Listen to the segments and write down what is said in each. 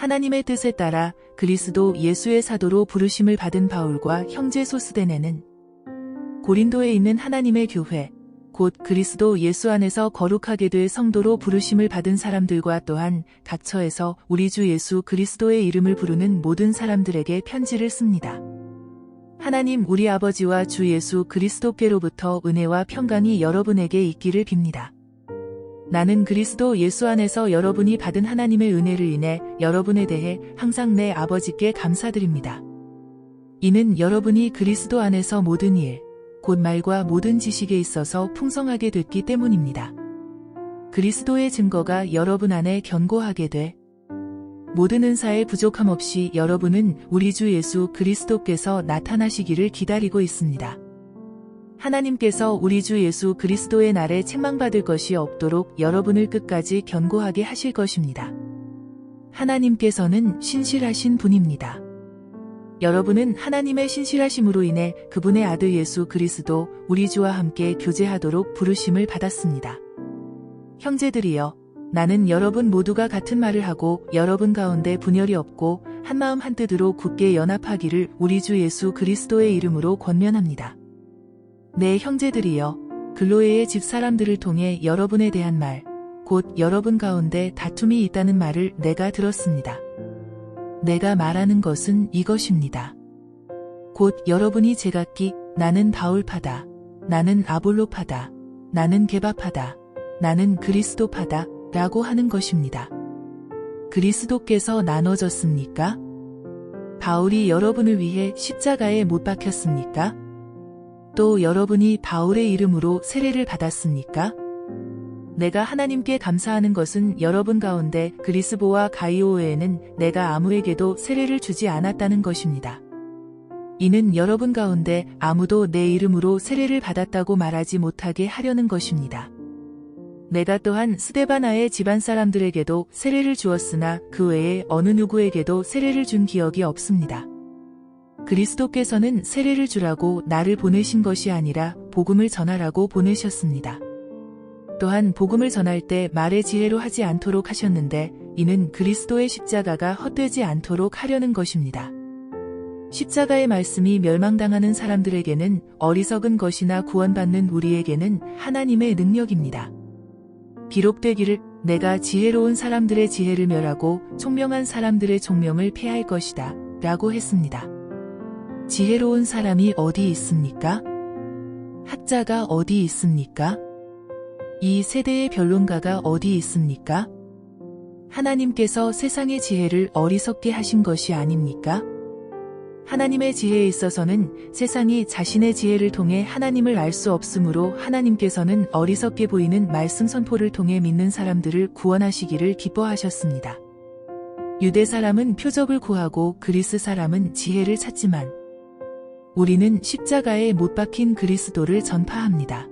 하나님의 뜻에 따라 그리스도 예수의 사도로 부르심을 받은 바울과 형제 소스데네는 고린도에 있는 하나님의 교회, 곧 그리스도 예수 안에서 거룩하게 될 성도로 부르심을 받은 사람들과 또한 각 처에서 우리 주 예수 그리스도의 이름을 부르는 모든 사람들에게 편지를 씁니다. 하나님 우리 아버지와 주 예수 그리스도께로부터 은혜와 평강이 여러분에게 있기를 빕니다. 나는 그리스도 예수 안에서 여러분이 받은 하나님의 은혜를 인해 여러분에 대해 항상 내 아버지께 감사드립니다. 이는 여러분이 그리스도 안에서 모든 일, 곧 말과 모든 지식에 있어서 풍성하게 됐기 때문입니다. 그리스도의 증거가 여러분 안에 견고하게 돼 모든 은사에 부족함 없이 여러분은 우리 주 예수 그리스도께서 나타나시기를 기다리고 있습니다. 하나님께서 우리 주 예수 그리스도의 날에 책망받을 것이 없도록 여러분을 끝까지 견고하게 하실 것입니다. 하나님께서는 신실하신 분입니다. 여러분은 하나님의 신실하심으로 인해 그분의 아들 예수 그리스도 우리 주와 함께 교제하도록 부르심을 받았습니다. 형제들이여, 나는 여러분 모두가 같은 말을 하고 여러분 가운데 분열이 없고 한마음 한뜻으로 굳게 연합하기를 우리 주 예수 그리스도의 이름으로 권면합니다. 네, 형제들이여, 글로에의 집사람들을 통해 여러분에 대한 말, 곧 여러분 가운데 다툼이 있다는 말을 내가 들었습니다. 내가 말하는 것은 이것입니다. 곧 여러분이 제각기 나는 바울파다, 나는 아볼로파다, 나는 게바파다, 나는 그리스도파다 라고 하는 것입니다. 그리스도께서 나눠졌습니까? 바울이 여러분을 위해 십자가에 못 박혔습니까? 또 여러분이 바울의 이름으로 세례를 받았습니까? 내가 하나님께 감사하는 것은 여러분 가운데 그리스보와 가이오 외에는 내가 아무에게도 세례를 주지 않았다는 것입니다. 이는 여러분 가운데 아무도 내 이름으로 세례를 받았다고 말하지 못하게 하려는 것입니다. 내가 또한 스데바나의 집안 사람들에게도 세례를 주었으나 그 외에 어느 누구에게도 세례를 준 기억이 없습니다. 그리스도께서는 세례를 주라고 나를 보내신 것이 아니라 복음을 전하라고 보내셨습니다. 또한 복음을 전할 때 말의 지혜로 하지 않도록 하셨는데 이는 그리스도의 십자가가 헛되지 않도록 하려는 것입니다. 십자가의 말씀이 멸망당하는 사람들에게는 어리석은 것이나 구원받는 우리에게는 하나님의 능력입니다. 기록되기를 내가 지혜로운 사람들의 지혜를 멸하고 총명한 사람들의 총명을 폐할 것이다 라고 했습니다. 지혜로운 사람이 어디 있습니까? 학자가 어디 있습니까? 이 세대의 변론가가 어디 있습니까? 하나님께서 세상의 지혜를 어리석게 하신 것이 아닙니까? 하나님의 지혜에 있어서는 세상이 자신의 지혜를 통해 하나님을 알 수 없으므로 하나님께서는 어리석게 보이는 말씀 선포를 통해 믿는 사람들을 구원하시기를 기뻐하셨습니다. 유대 사람은 표적을 구하고 그리스 사람은 지혜를 찾지만 우리는 십자가에 못 박힌 그리스도를 전파합니다.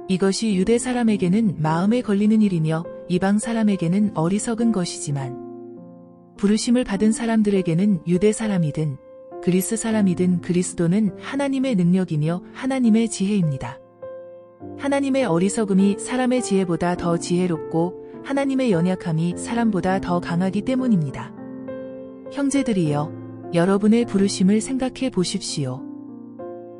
이것이 유대 사람에게는 마음에 걸리는 일이며 이방 사람에게는 어리석은 것이지만 부르심을 받은 사람들에게는 유대 사람이든 그리스 사람이든 그리스도는 하나님의 능력이며 하나님의 지혜입니다. 하나님의 어리석음이 사람의 지혜보다 더 지혜롭고 하나님의 연약함이 사람보다 더 강하기 때문입니다. 형제들이여, 여러분의 부르심을 생각해 보십시오.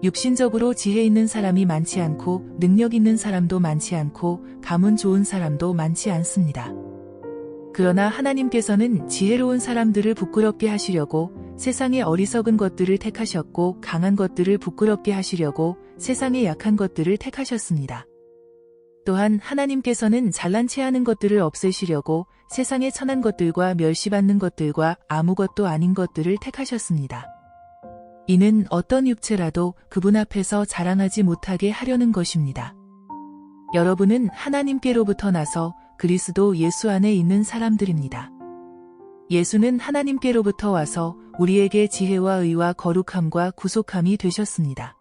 육신적으로 지혜 있는 사람이 많지 않고 능력 있는 사람도 많지 않고 가문 좋은 사람도 많지 않습니다. 그러나 하나님께서는 지혜로운 사람들을 부끄럽게 하시려고 세상의 어리석은 것들을 택하셨고 강한 것들을 부끄럽게 하시려고 세상의 약한 것들을 택하셨습니다. 또한 하나님께서는 잘난 체하는 것들을 없애시려고 세상의 천한 것들과 멸시받는 것들과 아무것도 아닌 것들을 택하셨습니다. 이는 어떤 육체라도 그분 앞에서 자랑하지 못하게 하려는 것입니다. 여러분은 하나님께로부터 나서 그리스도 예수 안에 있는 사람들입니다. 예수는 하나님께로부터 와서 우리에게 지혜와 의와 거룩함과 구속함이 되셨습니다.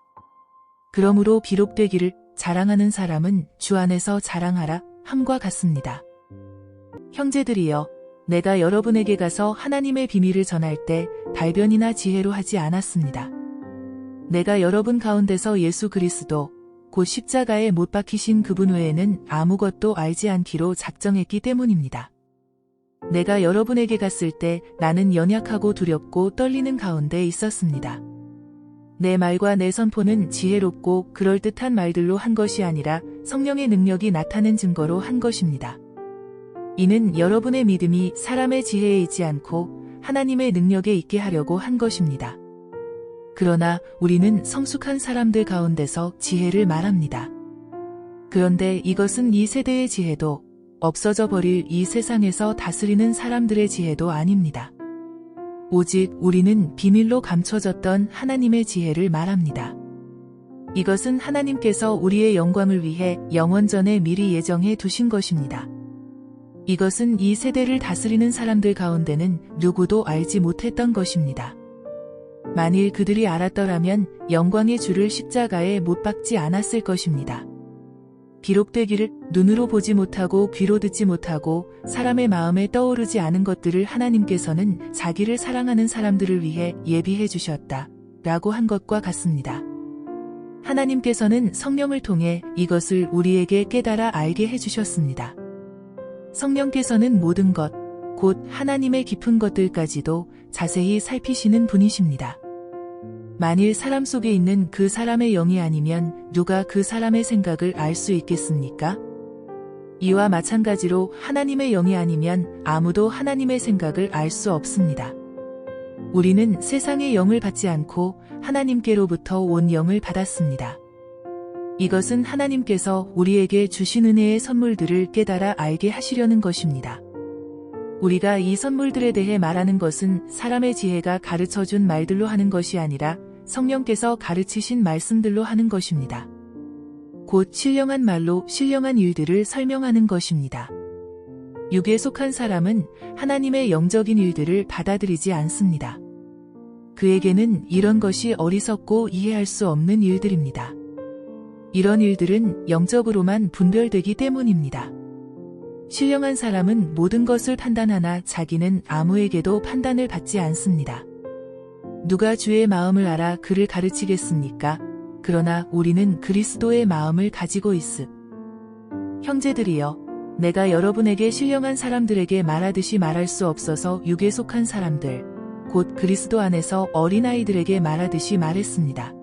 그러므로 기록되기를 자랑하는 사람은 주 안에서 자랑하라 함과 같습니다. 형제들이여, 내가 여러분에게 가서 하나님의 비밀을 전할 때 달변이나 지혜로 하지 않았습니다. 내가 여러분 가운데서 예수 그리스도 곧 십자가에 못 박히신 그분 외에는 아무것도 알지 않기로 작정했기 때문입니다. 내가 여러분에게 갔을 때 나는 연약하고 두렵고 떨리는 가운데 있었습니다. 내 말과 내 선포는 지혜롭고 그럴듯한 말들로 한 것이 아니라 성령의 능력이 나타낸 증거로 한 것입니다. 이는 여러분의 믿음이 사람의 지혜에 있지 않고 하나님의 능력에 있게 하려고 한 것입니다. 그러나 우리는 성숙한 사람들 가운데서 지혜를 말합니다. 그런데 이것은 이 세대의 지혜도 없어져 버릴 이 세상에서 다스리는 사람들의 지혜도 아닙니다. 오직 우리는 비밀로 감춰졌던 하나님의 지혜를 말합니다. 이것은 하나님께서 우리의 영광을 위해 영원전에 미리 예정해 두신 것입니다. 이것은 이 세대를 다스리는 사람들 가운데는 누구도 알지 못했던 것입니다. 만일 그들이 알았더라면 영광의 주를 십자가에 못 박지 않았을 것입니다. 기록되기를 눈으로 보지 못하고 귀로 듣지 못하고 사람의 마음에 떠오르지 않은 것들을 하나님께서는 자기를 사랑하는 사람들을 위해 예비해 주셨다 라고 한 것과 같습니다. 하나님께서는 성령을 통해 이것을 우리에게 깨달아 알게 해주셨습니다. 성령께서는 모든 것, 곧 하나님의 깊은 것들까지도 자세히 살피시는 분이십니다. 만일 사람 속에 있는 그 사람의 영이 아니면 누가 그 사람의 생각을 알 수 있겠습니까? 이와 마찬가지로 하나님의 영이 아니면 아무도 하나님의 생각을 알 수 없습니다. 우리는 세상의 영을 받지 않고 하나님께로부터 온 영을 받았습니다. 이것은 하나님께서 우리에게 주신 은혜의 선물들을 깨달아 알게 하시려는 것입니다. 우리가 이 선물들에 대해 말하는 것은 사람의 지혜가 가르쳐준 말들로 하는 것이 아니라 성령께서 가르치신 말씀들로 하는 것입니다. 곧 신령한 말로 신령한 일들을 설명하는 것입니다. 육에 속한 사람은 하나님의 영적인 일들을 받아들이지 않습니다. 그에게는 이런 것이 어리석고 이해할 수 없는 일들입니다. 이런 일들은 영적으로만 분별되기 때문입니다. 신령한 사람은 모든 것을 판단하나 자기는 아무에게도 판단을 받지 않습니다. 누가 주의 마음을 알아 그를 가르치겠습니까? 그러나 우리는 그리스도의 마음을 가지고 있으. 형제들이여, 내가 여러분에게 신령한 사람들에게 말하듯이 말할 수 없어서 육에 속한 사람들, 곧 그리스도 안에서 어린아이들에게 말하듯이 말했습니다.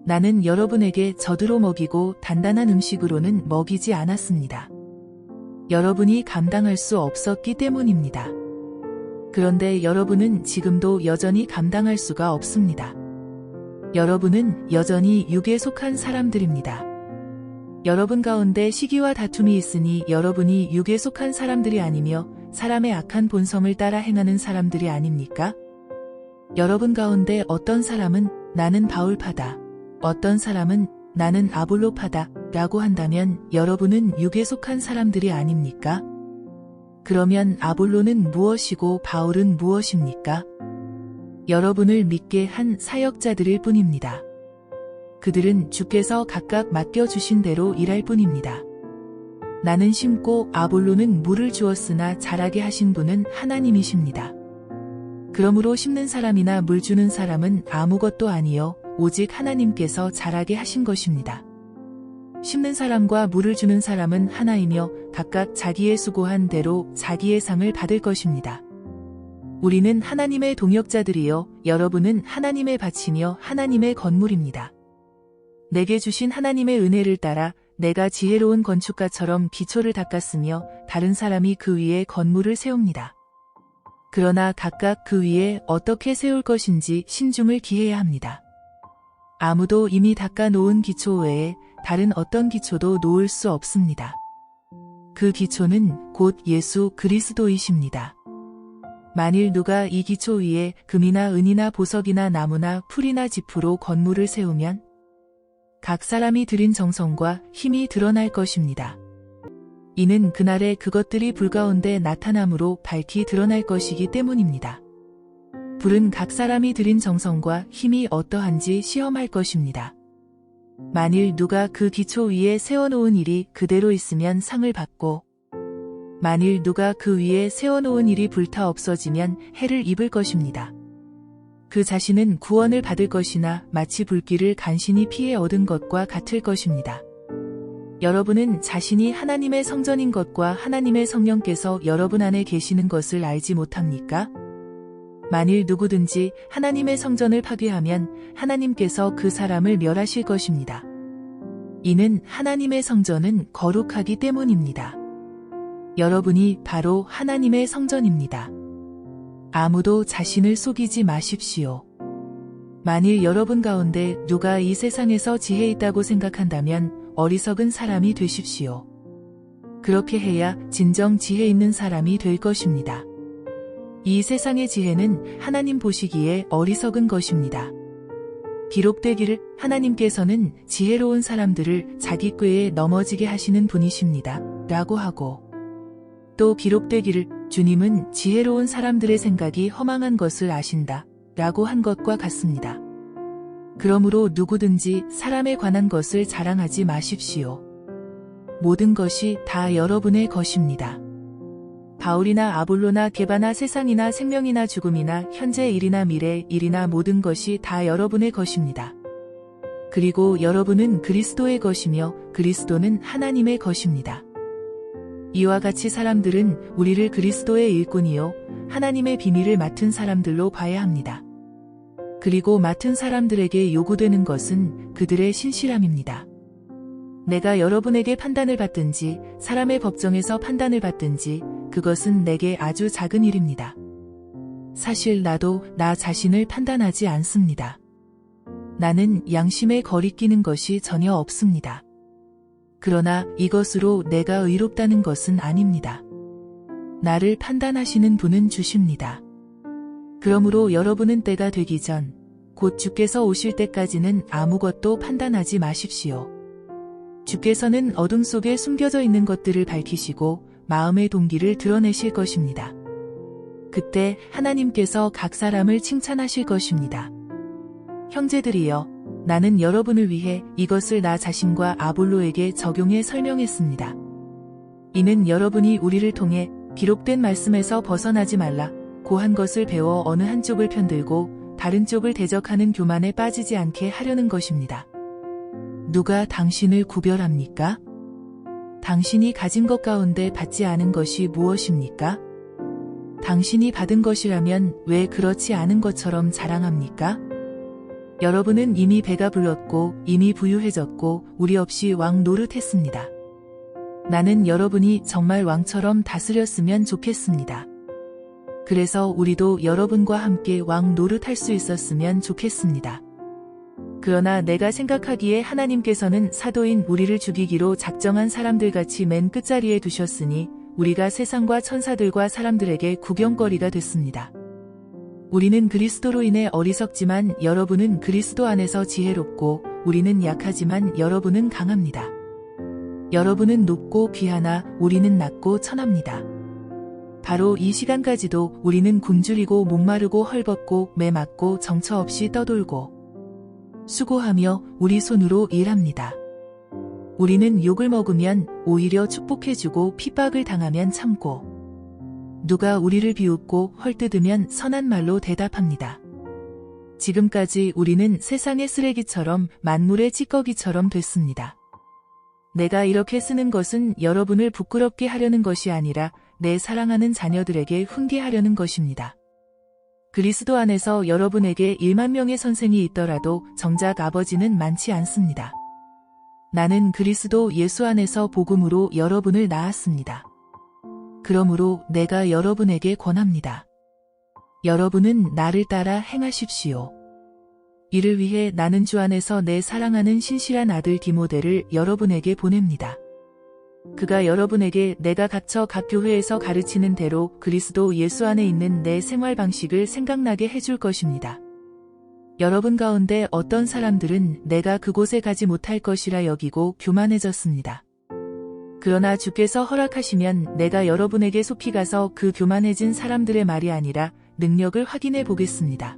나는 여러분에게 젖으로 먹이고 단단한 음식으로는 먹이지 않았습니다. 여러분이 감당할 수 없었기 때문입니다. 그런데 여러분은 지금도 여전히 감당할 수가 없습니다. 여러분은 여전히 육에 속한 사람들입니다. 여러분 가운데 시기와 다툼이 있으니 여러분이 육에 속한 사람들이 아니며 사람의 악한 본성을 따라 행하는 사람들이 아닙니까? 여러분 가운데 어떤 사람은 나는 바울파다, 어떤 사람은 나는 아볼로파다 라고 한다면 여러분은 육에 속한 사람들이 아닙니까? 그러면 아볼로는 무엇이고 바울은 무엇입니까? 여러분을 믿게 한 사역자들일 뿐입니다. 그들은 주께서 각각 맡겨주신 대로 일할 뿐입니다. 나는 심고 아볼로는 물을 주었으나 자라게 하신 분은 하나님이십니다. 그러므로 심는 사람이나 물 주는 사람은 아무것도 아니요 오직 하나님께서 자라게 하신 것입니다. 심는 사람과 물을 주는 사람은 하나이며 각각 자기의 수고한 대로 자기의 상을 받을 것입니다. 우리는 하나님의 동역자들이요 여러분은 하나님의 밭이며 하나님의 건물입니다. 내게 주신 하나님의 은혜를 따라 내가 지혜로운 건축가처럼 기초를 닦았으며 다른 사람이 그 위에 건물을 세웁니다. 그러나 각각 그 위에 어떻게 세울 것인지 신중을 기해야 합니다. 아무도 이미 닦아 놓은 기초 외에 다른 어떤 기초도 놓을 수 없습니다. 그 기초는 곧 예수 그리스도이십니다. 만일 누가 이 기초 위에 금이나 은이나 보석이나 나무나 풀이나 지프로 건물을 세우면 각 사람이 들인 정성과 힘이 드러날 것입니다. 이는 그날에 그것들이 불 가운데 나타남으로 밝히 드러날 것이기 때문입니다. 불은 각 사람이 들인 정성과 힘이 어떠한지 시험할 것입니다. 만일 누가 그 기초 위에 세워놓은 일이 그대로 있으면 상을 받고 만일 누가 그 위에 세워놓은 일이 불타 없어지면 해를 입을 것입니다. 그 자신은 구원을 받을 것이나 마치 불길을 간신히 피해 얻은 것과 같을 것입니다. 여러분은 자신이 하나님의 성전인 것과 하나님의 성령께서 여러분 안에 계시는 것을 알지 못합니까? 만일 누구든지 하나님의 성전을 파괴하면 하나님께서 그 사람을 멸하실 것입니다. 이는 하나님의 성전은 거룩하기 때문입니다. 여러분이 바로 하나님의 성전입니다. 아무도 자신을 속이지 마십시오. 만일 여러분 가운데 누가 이 세상에서 지혜 있다고 생각한다면 어리석은 사람이 되십시오. 그렇게 해야 진정 지혜 있는 사람이 될 것입니다. 이 세상의 지혜는 하나님 보시기에 어리석은 것입니다. 기록되기를 하나님께서는 지혜로운 사람들을 자기 꾀에 넘어지게 하시는 분이십니다. 라고 하고 또 기록되기를 주님은 지혜로운 사람들의 생각이 허망한 것을 아신다. 라고 한 것과 같습니다. 그러므로 누구든지 사람에 관한 것을 자랑하지 마십시오. 모든 것이 다 여러분의 것입니다. 바울이나 아볼로나 게바나 세상이나 생명이나 죽음이나 현재 일이나 미래 일이나 모든 것이 다 여러분의 것입니다. 그리고 여러분은 그리스도의 것이며 그리스도는 하나님의 것입니다. 이와 같이 사람들은 우리를 그리스도의 일꾼이요 하나님의 비밀을 맡은 사람들로 봐야 합니다. 그리고 맡은 사람들에게 요구되는 것은 그들의 신실함입니다. 내가 여러분에게 판단을 받든지 사람의 법정에서 판단을 받든지 그것은 내게 아주 작은 일입니다. 사실 나도 나 자신을 판단하지 않습니다. 나는 양심에 거리끼는 것이 전혀 없습니다. 그러나 이것으로 내가 의롭다는 것은 아닙니다. 나를 판단하시는 분은 주십니다. 그러므로 여러분은 때가 되기 전, 곧 주께서 오실 때까지는 아무것도 판단하지 마십시오. 주께서는 어둠 속에 숨겨져 있는 것들을 밝히시고 마음의 동기를 드러내실 것입니다. 그때 하나님께서 각 사람을 칭찬하실 것입니다. 형제들이여, 나는 여러분을 위해 이것을 나 자신과 아볼로에게 적용해 설명했습니다. 이는 여러분이 우리를 통해 기록된 말씀에서 벗어나지 말라 고 한 것을 배워 어느 한쪽을 편들고 다른 쪽을 대적하는 교만에 빠지지 않게 하려는 것입니다. 누가 당신을 구별합니까? 당신이 가진 것 가운데 받지 않은 것이 무엇입니까? 당신이 받은 것이라면 왜 그렇지 않은 것처럼 자랑합니까? 여러분은 이미 배가 불렀고 이미 부유해졌고 우리 없이 왕 노릇했습니다. 나는 여러분이 정말 왕처럼 다스렸으면 좋겠습니다. 그래서 우리도 여러분과 함께 왕 노릇할 수 있었으면 좋겠습니다. 그러나 내가 생각하기에 하나님께서는 사도인 우리를 죽이기로 작정한 사람들같이 맨 끝자리에 두셨으니 우리가 세상과 천사들과 사람들에게 구경거리가 됐습니다. 우리는 그리스도로 인해 어리석지만 여러분은 그리스도 안에서 지혜롭고 우리는 약하지만 여러분은 강합니다. 여러분은 높고 귀하나 우리는 낮고 천합니다. 바로 이 시간까지도 우리는 굶주리고 목마르고 헐벗고 매맞고 정처 없이 떠돌고 수고하며 우리 손으로 일합니다. 우리는 욕을 먹으면 오히려 축복해주고 핍박을 당하면 참고 누가 우리를 비웃고 헐뜯으면 선한 말로 대답합니다. 지금까지 우리는 세상의 쓰레기처럼 만물의 찌꺼기처럼 됐습니다. 내가 이렇게 쓰는 것은 여러분을 부끄럽게 하려는 것이 아니라 내 사랑하는 자녀들에게 훈계하려는 것입니다. 그리스도 안에서 여러분에게 1만 명의 선생이 있더라도 정작 아버지는 많지 않습니다. 나는 그리스도 예수 안에서 복음으로 여러분을 낳았습니다. 그러므로 내가 여러분에게 권합니다. 여러분은 나를 따라 행하십시오. 이를 위해 나는 주 안에서 내 사랑하는 신실한 아들 디모데를 여러분에게 보냅니다. 그가 여러분에게 내가 갇혀 각 교회에서 가르치는 대로 그리스도 예수 안에 있는 내 생활 방식을 생각나게 해줄 것입니다. 여러분 가운데 어떤 사람들은 내가 그곳에 가지 못할 것이라 여기고 교만해졌습니다. 그러나 주께서 허락하시면 내가 여러분에게 속히 가서 그 교만해진 사람들의 말이 아니라 능력을 확인해 보겠습니다.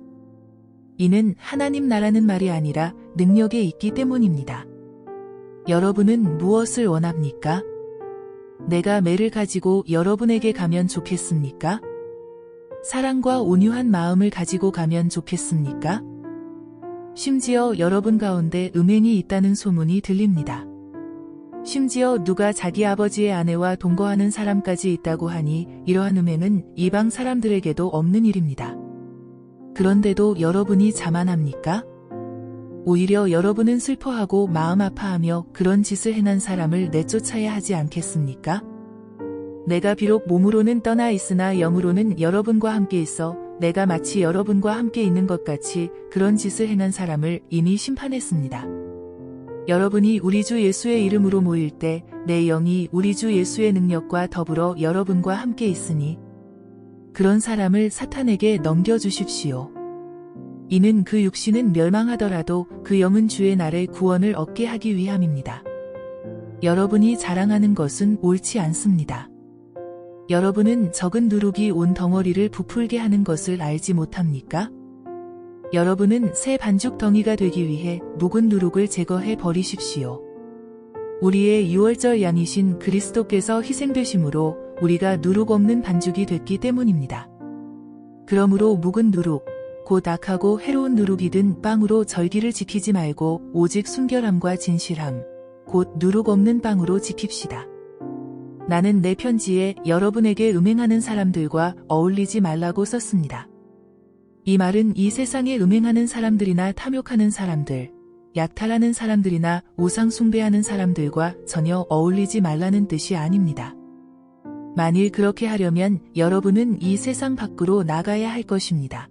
이는 하나님 나라는 말이 아니라 능력에 있기 때문입니다. 여러분은 무엇을 원합니까? 내가 매를 가지고 여러분에게 가면 좋겠습니까? 사랑과 온유한 마음을 가지고 가면 좋겠습니까? 심지어 여러분 가운데 음행이 있다는 소문이 들립니다. 심지어 누가 자기 아버지의 아내와 동거하는 사람까지 있다고 하니 이러한 음행은 이방 사람들에게도 없는 일입니다. 그런데도 여러분이 자만합니까? 오히려 여러분은 슬퍼하고 마음 아파하며 그런 짓을 행한 사람을 내쫓아야 하지 않겠습니까? 내가 비록 몸으로는 떠나 있으나 영으로는 여러분과 함께 있어 내가 마치 여러분과 함께 있는 것 같이 그런 짓을 행한 사람을 이미 심판했습니다. 여러분이 우리 주 예수의 이름으로 모일 때 내 영이 우리 주 예수의 능력과 더불어 여러분과 함께 있으니 그런 사람을 사탄에게 넘겨주십시오. 이는 그 육신은 멸망하더라도 그 영은 주의 날에 구원을 얻게 하기 위함입니다. 여러분이 자랑하는 것은 옳지 않습니다. 여러분은 적은 누룩이 온 덩어리를 부풀게 하는 것을 알지 못합니까? 여러분은 새 반죽 덩이가 되기 위해 묵은 누룩을 제거해 버리십시오. 우리의 유월절 양이신 그리스도께서 희생되심으로 우리가 누룩 없는 반죽이 됐기 때문입니다. 그러므로 묵은 누룩, 곧 악하고 해로운 누룩이든 빵으로 절기를 지키지 말고 오직 순결함과 진실함, 곧 누룩 없는 빵으로 지킵시다. 나는 내 편지에 여러분에게 음행하는 사람들과 어울리지 말라고 썼습니다. 이 말은 이 세상에 음행하는 사람들이나 탐욕하는 사람들, 약탈하는 사람들이나 우상 숭배하는 사람들과 전혀 어울리지 말라는 뜻이 아닙니다. 만일 그렇게 하려면 여러분은 이 세상 밖으로 나가야 할 것입니다.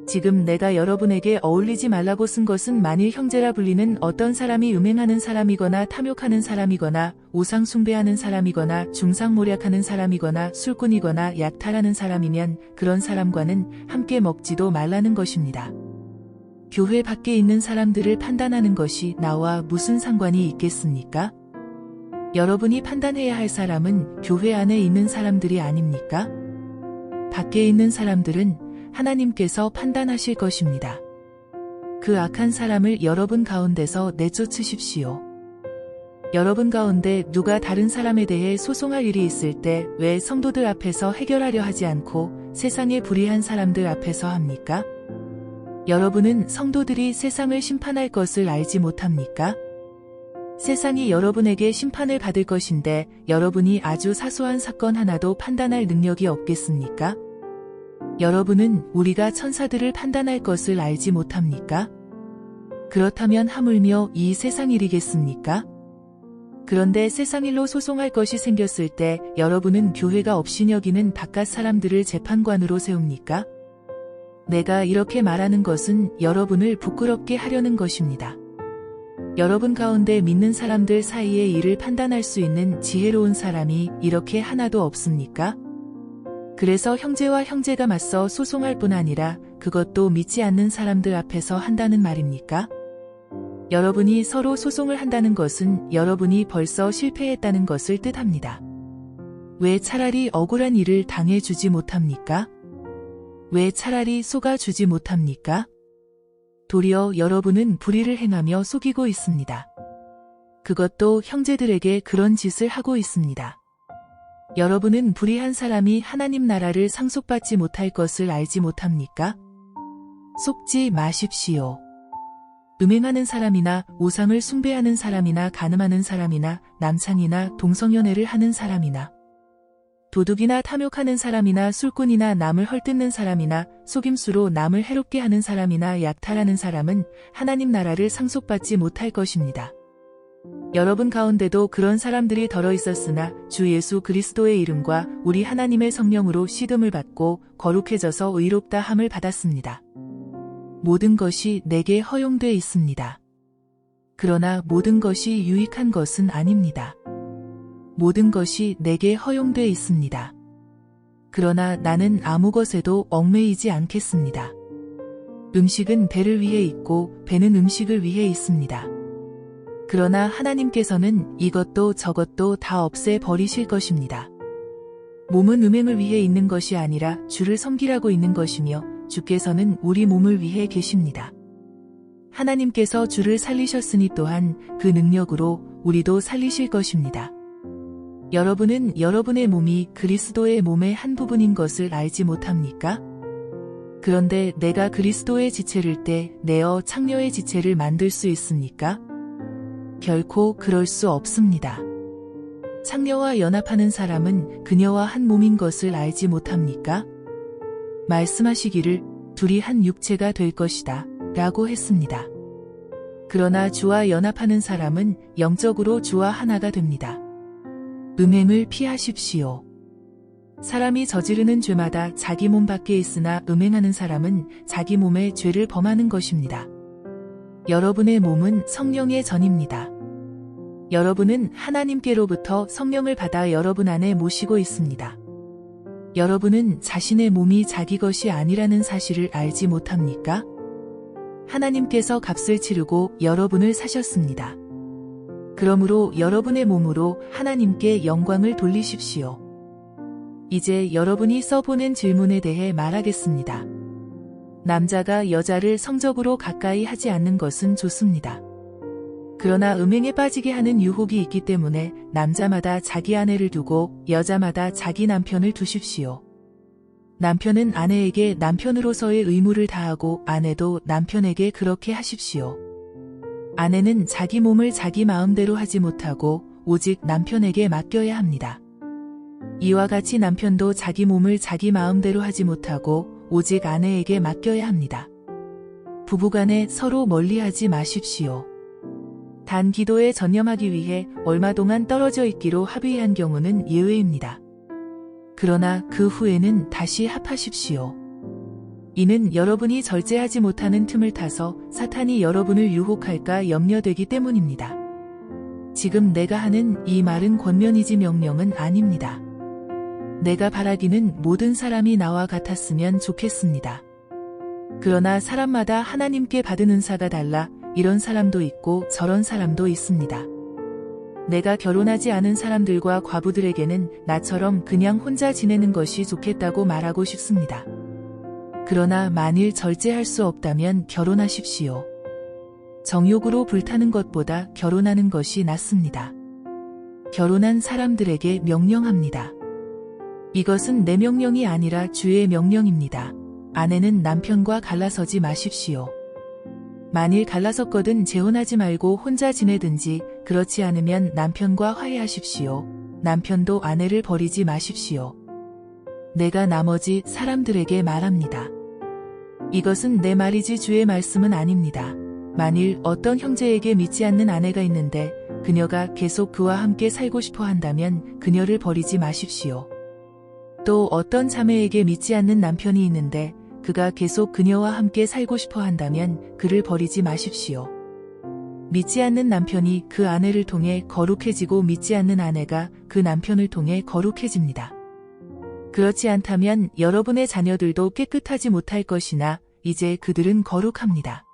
지금 내가 여러분에게 어울리지 말라고 쓴 것은 만일 형제라 불리는 어떤 사람이 음행하는 사람이거나 탐욕하는 사람이거나 우상 숭배하는 사람이거나 중상모략하는 사람이거나 술꾼이거나 약탈하는 사람이면 그런 사람과는 함께 먹지도 말라는 것입니다. 교회 밖에 있는 사람들을 판단하는 것이 나와 무슨 상관이 있겠습니까? 여러분이 판단해야 할 사람은 교회 안에 있는 사람들이 아닙니까? 밖에 있는 사람들은 하나님께서 판단하실 것입니다. 그 악한 사람을 여러분 가운데서 내쫓으십시오. 여러분 가운데 누가 다른 사람에 대해 소송할 일이 있을 때 왜 성도들 앞에서 해결하려 하지 않고 세상의 불의한 사람들 앞에서 합니까? 여러분은 성도들이 세상을 심판할 것을 알지 못합니까? 세상이 여러분에게 심판을 받을 것인데 여러분이 아주 사소한 사건 하나도 판단할 능력이 없겠습니까? 여러분은 우리가 천사들을 판단할 것을 알지 못합니까? 그렇다면 하물며 이 세상 일이겠습니까? 그런데 세상 일로 소송할 것이 생겼을 때 여러분은 교회가 없이 여기는 바깥 사람들을 재판관으로 세웁니까? 내가 이렇게 말하는 것은 여러분을 부끄럽게 하려는 것입니다. 여러분 가운데 믿는 사람들 사이의 일을 판단할 수 있는 지혜로운 사람이 이렇게 하나도 없습니까? 그래서 형제와 형제가 맞서 소송할 뿐 아니라 그것도 믿지 않는 사람들 앞에서 한다는 말입니까? 여러분이 서로 소송을 한다는 것은 여러분이 벌써 실패했다는 것을 뜻합니다. 왜 차라리 억울한 일을 당해주지 못합니까? 왜 차라리 속아주지 못합니까? 도리어 여러분은 불의를 행하며 속이고 있습니다. 그것도 형제들에게 그런 짓을 하고 있습니다. 여러분은 불의한 사람이 하나님 나라를 상속받지 못할 것을 알지 못합니까? 속지 마십시오. 음행하는 사람이나 우상을 숭배하는 사람이나 간음하는 사람이나 남창이나 동성연애를 하는 사람이나 도둑이나 탐욕하는 사람이나 술꾼이나 남을 헐뜯는 사람이나 속임수로 남을 해롭게 하는 사람이나 약탈하는 사람은 하나님 나라를 상속받지 못할 것입니다. 여러분 가운데도 그런 사람들이 덜어 있었으나 주 예수 그리스도의 이름과 우리 하나님의 성령으로 씻음을 받고 거룩해져서 의롭다 함을 받았습니다. 모든 것이 내게 허용돼 있습니다. 그러나 모든 것이 유익한 것은 아닙니다. 모든 것이 내게 허용돼 있습니다. 그러나 나는 아무 것에도 얽매이지 않겠습니다. 음식은 배를 위해 있고 배는 음식을 위해 있습니다. 그러나 하나님께서는 이것도 저것도 다 없애 버리실 것입니다. 몸은 음행을 위해 있는 것이 아니라 주를 섬기라고 있는 것이며 주께서는 우리 몸을 위해 계십니다. 하나님께서 주를 살리셨으니 또한 그 능력으로 우리도 살리실 것입니다. 여러분은 여러분의 몸이 그리스도의 몸의 한 부분인 것을 알지 못합니까? 그런데 내가 그리스도의 지체를 떼 내어 창녀의 지체를 만들 수 있습니까? 결코 그럴 수 없습니다. 창녀와 연합하는 사람은 그녀와 한 몸인 것을 알지 못합니까? 말씀하시기를 둘이 한 육체가 될 것이다 라고 했습니다. 그러나 주와 연합하는 사람은 영적으로 주와 하나가 됩니다. 음행을 피하십시오. 사람이 저지르는 죄마다 자기 몸 밖에 있으나 음행하는 사람은 자기 몸에 죄를 범하는 것입니다. 여러분의 몸은 성령의 전입니다. 여러분은 하나님께로부터 성령을 받아 여러분 안에 모시고 있습니다. 여러분은 자신의 몸이 자기 것이 아니라는 사실을 알지 못합니까? 하나님께서 값을 치르고 여러분을 사셨습니다. 그러므로 여러분의 몸으로 하나님께 영광을 돌리십시오. 이제 여러분이 써보낸 질문에 대해 말하겠습니다. 남자가 여자를 성적으로 가까이 하지 않는 것은 좋습니다. 그러나 음행에 빠지게 하는 유혹이 있기 때문에 남자마다 자기 아내를 두고 여자마다 자기 남편을 두십시오. 남편은 아내에게 남편으로서의 의무를 다하고 아내도 남편에게 그렇게 하십시오. 아내는 자기 몸을 자기 마음대로 하지 못하고 오직 남편에게 맡겨야 합니다. 이와 같이 남편도 자기 몸을 자기 마음대로 하지 못하고 오직 아내에게 맡겨야 합니다. 부부간에 서로 멀리하지 마십시오. 단 기도에 전념하기 위해 얼마 동안 떨어져 있기로 합의한 경우는 예외입니다. 그러나 그 후에는 다시 합하십시오. 이는 여러분이 절제하지 못하는 틈을 타서 사탄이 여러분을 유혹할까 염려되기 때문입니다. 지금 내가 하는 이 말은 권면이지 명령은 아닙니다. 내가 바라기는 모든 사람이 나와 같았으면 좋겠습니다. 그러나 사람마다 하나님께 받은 은사가 달라 이런 사람도 있고 저런 사람도 있습니다. 내가 결혼하지 않은 사람들과 과부들에게는 나처럼 그냥 혼자 지내는 것이 좋겠다고 말하고 싶습니다. 그러나 만일 절제할 수 없다면 결혼하십시오. 정욕으로 불타는 것보다 결혼하는 것이 낫습니다. 결혼한 사람들에게 명령합니다. 이것은 내 명령이 아니라 주의 명령입니다. 아내는 남편과 갈라서지 마십시오. 만일 갈라섰거든 재혼하지 말고 혼자 지내든지 그렇지 않으면 남편과 화해하십시오. 남편도 아내를 버리지 마십시오. 내가 나머지 사람들에게 말합니다. 이것은 내 말이지 주의 말씀은 아닙니다. 만일 어떤 형제에게 믿지 않는 아내가 있는데 그녀가 계속 그와 함께 살고 싶어 한다면 그녀를 버리지 마십시오. 또 어떤 자매에게 믿지 않는 남편이 있는데 그가 계속 그녀와 함께 살고 싶어 한다면 그를 버리지 마십시오. 믿지 않는 남편이 그 아내를 통해 거룩해지고 믿지 않는 아내가 그 남편을 통해 거룩해집니다. 그렇지 않다면 여러분의 자녀들도 깨끗하지 못할 것이나 이제 그들은 거룩합니다.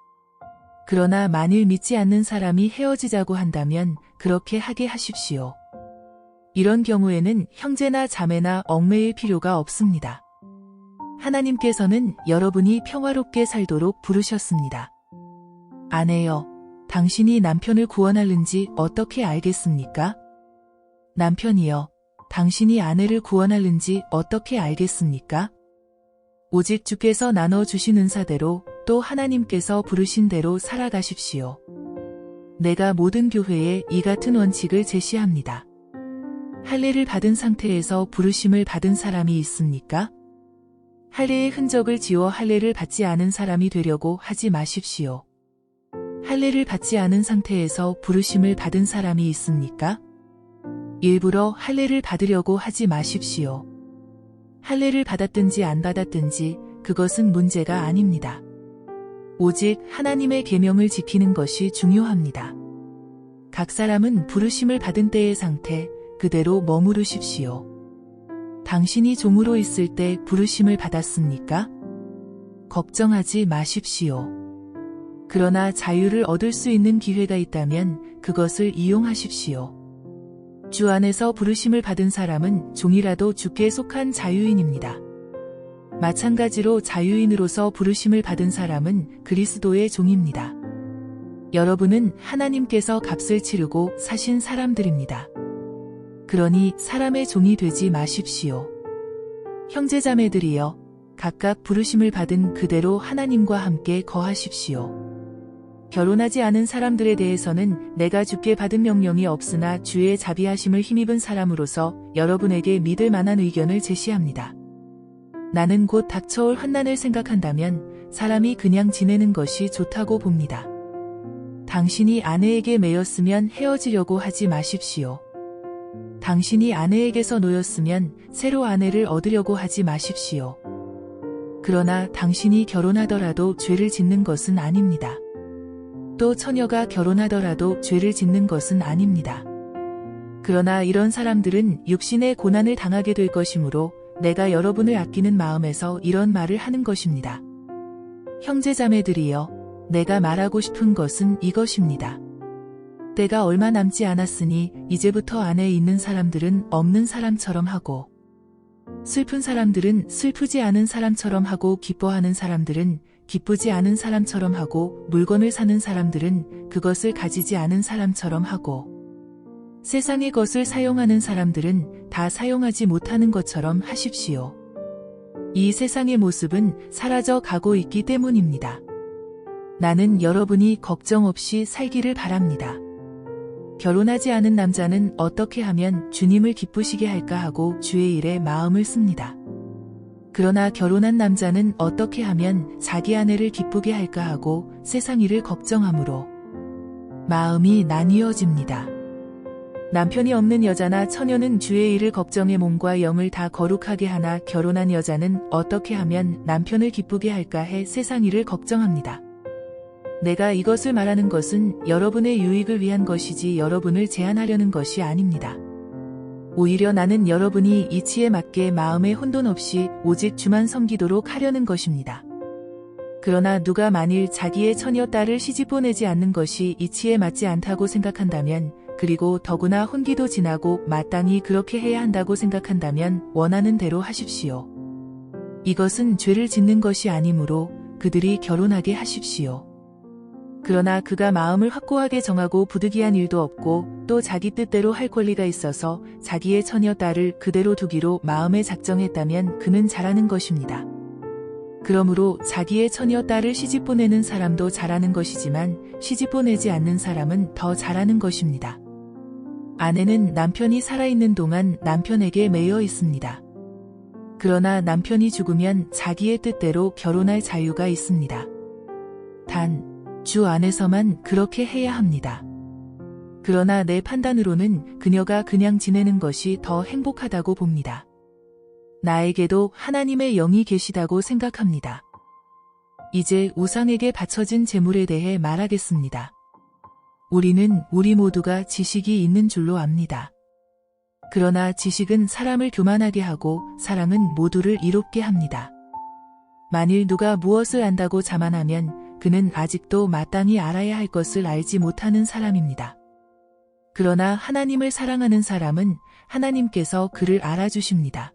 그러나 만일 믿지 않는 사람이 헤어지자고 한다면 그렇게 하게 하십시오. 이런 경우에는 형제나 자매나 얽매일 필요가 없습니다. 하나님께서는 여러분이 평화롭게 살도록 부르셨습니다. 아내여, 당신이 남편을 구원하는지 어떻게 알겠습니까? 남편이여, 당신이 아내를 구원하는지 어떻게 알겠습니까? 오직 주께서 나눠주신 은사대로 또 하나님께서 부르신 대로 살아가십시오. 내가 모든 교회에 이 같은 원칙을 제시합니다. 할례를 받은 상태에서 부르심을 받은 사람이 있습니까? 할례의 흔적을 지워 할례를 받지 않은 사람이 되려고 하지 마십시오. 할례를 받지 않은 상태에서 부르심을 받은 사람이 있습니까? 일부러 할례를 받으려고 하지 마십시오. 할례를 받았든지 안 받았든지 그것은 문제가 아닙니다. 오직 하나님의 계명을 지키는 것이 중요합니다. 각 사람은 부르심을 받은 때의 상태 그대로 머무르십시오. 당신이 종으로 있을 때 부르심을 받았습니까? 걱정하지 마십시오. 그러나 자유를 얻을 수 있는 기회가 있다면 그것을 이용하십시오. 주 안에서 부르심을 받은 사람은 종이라도 주께 속한 자유인입니다. 마찬가지로 자유인으로서 부르심을 받은 사람은 그리스도의 종입니다. 여러분은 하나님께서 값을 치르고 사신 사람들입니다. 그러니 사람의 종이 되지 마십시오. 형제자매들이여, 각각 부르심을 받은 그대로 하나님과 함께 거하십시오. 결혼하지 않은 사람들에 대해서는 내가 주께 받은 명령이 없으나 주의 자비하심을 힘입은 사람으로서 여러분에게 믿을 만한 의견을 제시합니다. 나는 곧 닥쳐올 환난을 생각한다면 사람이 그냥 지내는 것이 좋다고 봅니다. 당신이 아내에게 매였으면 헤어지려고 하지 마십시오. 당신이 아내에게서 놓였으면 새로 아내를 얻으려고 하지 마십시오. 그러나 당신이 결혼하더라도 죄를 짓는 것은 아닙니다. 또 처녀가 결혼하더라도 죄를 짓는 것은 아닙니다. 그러나 이런 사람들은 육신의 고난을 당하게 될 것이므로 내가 여러분을 아끼는 마음에서 이런 말을 하는 것입니다. 형제자매들이여, 내가 말하고 싶은 것은 이것입니다. 때가 얼마 남지 않았으니 이제부터 안에 있는 사람들은 없는 사람처럼 하고, 슬픈 사람들은 슬프지 않은 사람처럼 하고, 기뻐하는 사람들은 기쁘지 않은 사람처럼 하고, 물건을 사는 사람들은 그것을 가지지 않은 사람처럼 하고, 세상의 것을 사용하는 사람들은 다 사용하지 못하는 것처럼 하십시오. 이 세상의 모습은 사라져 가고 있기 때문입니다. 나는 여러분이 걱정 없이 살기를 바랍니다. 결혼하지 않은 남자는 어떻게 하면 주님을 기쁘시게 할까 하고 주의 일에 마음을 씁니다. 그러나 결혼한 남자는 어떻게 하면 자기 아내를 기쁘게 할까 하고 세상 일을 걱정하므로 마음이 나뉘어집니다. 남편이 없는 여자나 처녀는 주의 일을 걱정해 몸과 영을 다 거룩하게 하나 결혼한 여자는 어떻게 하면 남편을 기쁘게 할까 해 세상 일을 걱정합니다. 내가 이것을 말하는 것은 여러분의 유익을 위한 것이지 여러분을 제한하려는 것이 아닙니다. 오히려 나는 여러분이 이치에 맞게 마음에 혼돈 없이 오직 주만 섬기도록 하려는 것입니다. 그러나 누가 만일 자기의 처녀 딸을 시집 보내지 않는 것이 이치에 맞지 않다고 생각한다면, 그리고 더구나 혼기도 지나고 마땅히 그렇게 해야 한다고 생각한다면 원하는 대로 하십시오. 이것은 죄를 짓는 것이 아니므로 그들이 결혼하게 하십시오. 그러나 그가 마음을 확고하게 정하고 부득이한 일도 없고 또 자기 뜻대로 할 권리가 있어서 자기의 처녀 딸을 그대로 두기로 마음에 작정했다면 그는 잘하는 것입니다. 그러므로 자기의 처녀 딸을 시집 보내는 사람도 잘하는 것이지만 시집 보내지 않는 사람은 더 잘하는 것입니다. 아내는 남편이 살아있는 동안 남편에게 매여 있습니다. 그러나 남편이 죽으면 자기의 뜻대로 결혼할 자유가 있습니다. 단, 주 안에서만 그렇게 해야 합니다. 그러나 내 판단으로는 그녀가 그냥 지내는 것이 더 행복하다고 봅니다. 나에게도 하나님의 영이 계시다고 생각합니다. 이제 우상에게 바쳐진 제물에 대해 말하겠습니다. 우리 모두가 지식이 있는 줄로 압니다. 그러나 지식은 사람을 교만하게 하고 사랑은 모두를 이롭게 합니다. 만일 누가 무엇을 안다고 자만하면 그는 아직도 마땅히 알아야 할 것을 알지 못하는 사람입니다. 그러나 하나님을 사랑하는 사람은 하나님께서 그를 알아주십니다.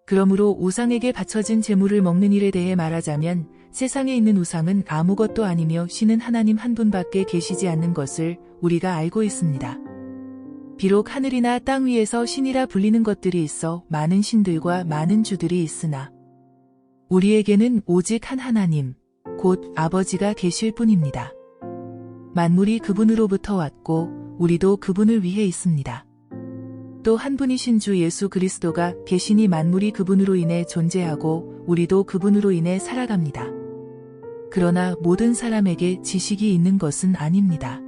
그러므로 우상에게 바쳐진 제물을 먹는 일에 대해 말하자면 세상에 있는 우상은 아무것도 아니며 신은 하나님 한 분밖에 계시지 않는 것을 우리가 알고 있습니다. 비록 하늘이나 땅 위에서 신이라 불리는 것들이 있어 많은 신들과 많은 주들이 있으나 우리에게는 오직 한 하나님, 곧 아버지가 계실 뿐입니다. 만물이 그분으로부터 왔고 우리도 그분을 위해 있습니다. 또 한 분이신 주 예수 그리스도가 계시니 만물이 그분으로 인해 존재하고 우리도 그분으로 인해 살아갑니다. 그러나 모든 사람에게 지식이 있는 것은 아닙니다.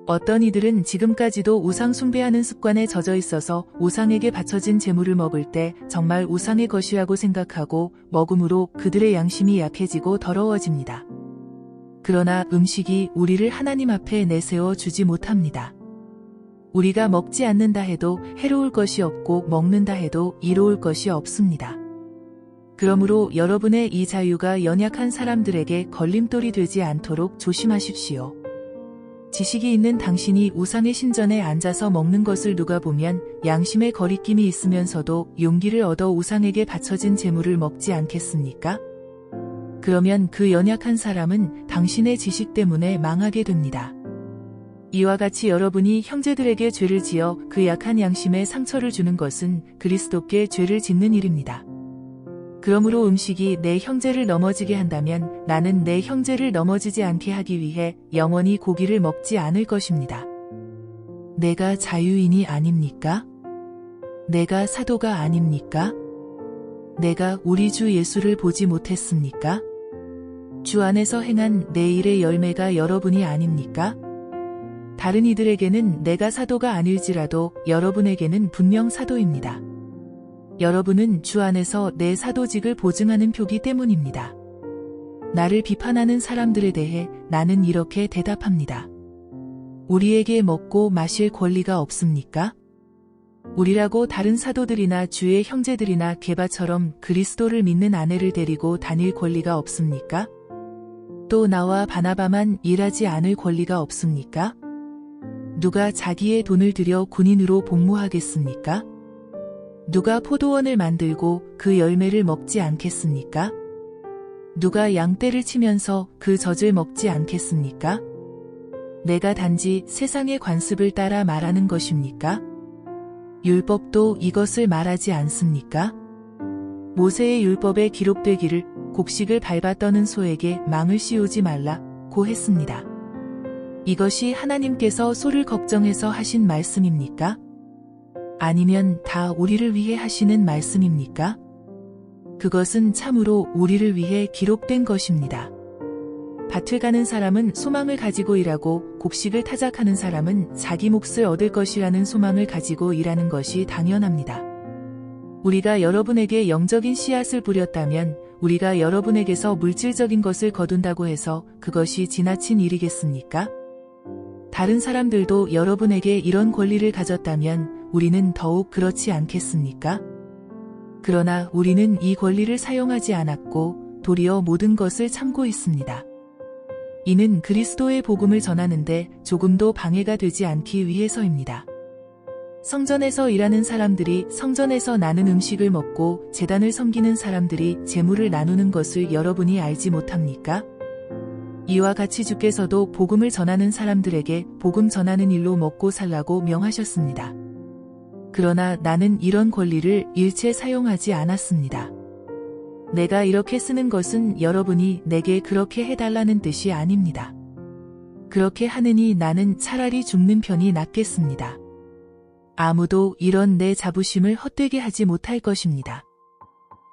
어떤 이들은 지금까지도 우상 숭배하는 습관에 젖어 있어서 우상에게 바쳐진 제물을 먹을 때 정말 우상의 것이라고 생각하고 먹음으로 그들의 양심이 약해지고 더러워집니다. 그러나 음식이 우리를 하나님 앞에 내세워 주지 못합니다. 우리가 먹지 않는다 해도 해로울 것이 없고 먹는다 해도 이로울 것이 없습니다. 그러므로 여러분의 이 자유가 연약한 사람들에게 걸림돌이 되지 않도록 조심하십시오. 지식이 있는 당신이 우상의 신전에 앉아서 먹는 것을 누가 보면 양심의 거리낌이 있으면서도 용기를 얻어 우상에게 바쳐진 제물을 먹지 않겠습니까? 그러면 그 연약한 사람은 당신의 지식 때문에 망하게 됩니다. 이와 같이 여러분이 형제들에게 죄를 지어 그 약한 양심에 상처를 주는 것은 그리스도께 죄를 짓는 일입니다. 그러므로 음식이 내 형제를 넘어지게 한다면 나는 내 형제를 넘어지지 않게 하기 위해 영원히 고기를 먹지 않을 것입니다. 내가 자유인이 아닙니까? 내가 사도가 아닙니까? 내가 우리 주 예수를 보지 못했습니까? 주 안에서 행한 내 일의 열매가 여러분이 아닙니까? 다른 이들에게는 내가 사도가 아닐지라도 여러분에게는 분명 사도입니다. 여러분은 주 안에서 내 사도직을 보증하는 표기 때문입니다. 나를 비판하는 사람들에 대해 나는 이렇게 대답합니다. 우리에게 먹고 마실 권리가 없습니까? 우리라고 다른 사도들이나 주의 형제들이나 게바처럼 그리스도를 믿는 아내를 데리고 다닐 권리가 없습니까? 또 나와 바나바만 일하지 않을 권리가 없습니까? 누가 자기의 돈을 들여 군인으로 복무하겠습니까? 누가 포도원을 만들고 그 열매를 먹지 않겠습니까? 누가 양떼를 치면서 그 젖을 먹지 않겠습니까? 내가 단지 세상의 관습을 따라 말하는 것입니까? 율법도 이것을 말하지 않습니까? 모세의 율법에 기록되기를 곡식을 밟아 떠는 소에게 망을 씌우지 말라고 했습니다. 이것이 하나님께서 소를 걱정해서 하신 말씀입니까? 아니면 다 우리를 위해 하시는 말씀입니까? 그것은 참으로 우리를 위해 기록된 것입니다. 밭을 가는 사람은 소망을 가지고 일하고 곡식을 타작하는 사람은 자기 몫을 얻을 것이라는 소망을 가지고 일하는 것이 당연합니다. 우리가 여러분에게 영적인 씨앗을 뿌렸다면 우리가 여러분에게서 물질적인 것을 거둔다고 해서 그것이 지나친 일이겠습니까? 다른 사람들도 여러분에게 이런 권리를 가졌다면 우리는 더욱 그렇지 않겠습니까? 그러나 우리는 이 권리를 사용하지 않았고 도리어 모든 것을 참고 있습니다. 이는 그리스도의 복음을 전하는데 조금도 방해가 되지 않기 위해서입니다. 성전에서 일하는 사람들이 성전에서 나는 음식을 먹고 제단을 섬기는 사람들이 재물을 나누는 것을 여러분이 알지 못합니까? 이와 같이 주께서도 복음을 전하는 사람들에게 복음 전하는 일로 먹고 살라고 명하셨습니다. 그러나 나는 이런 권리를 일체 사용하지 않았습니다. 내가 이렇게 쓰는 것은 여러분이 내게 그렇게 해달라는 뜻이 아닙니다. 그렇게 하느니 나는 차라리 죽는 편이 낫겠습니다. 아무도 이런 내 자부심을 헛되게 하지 못할 것입니다.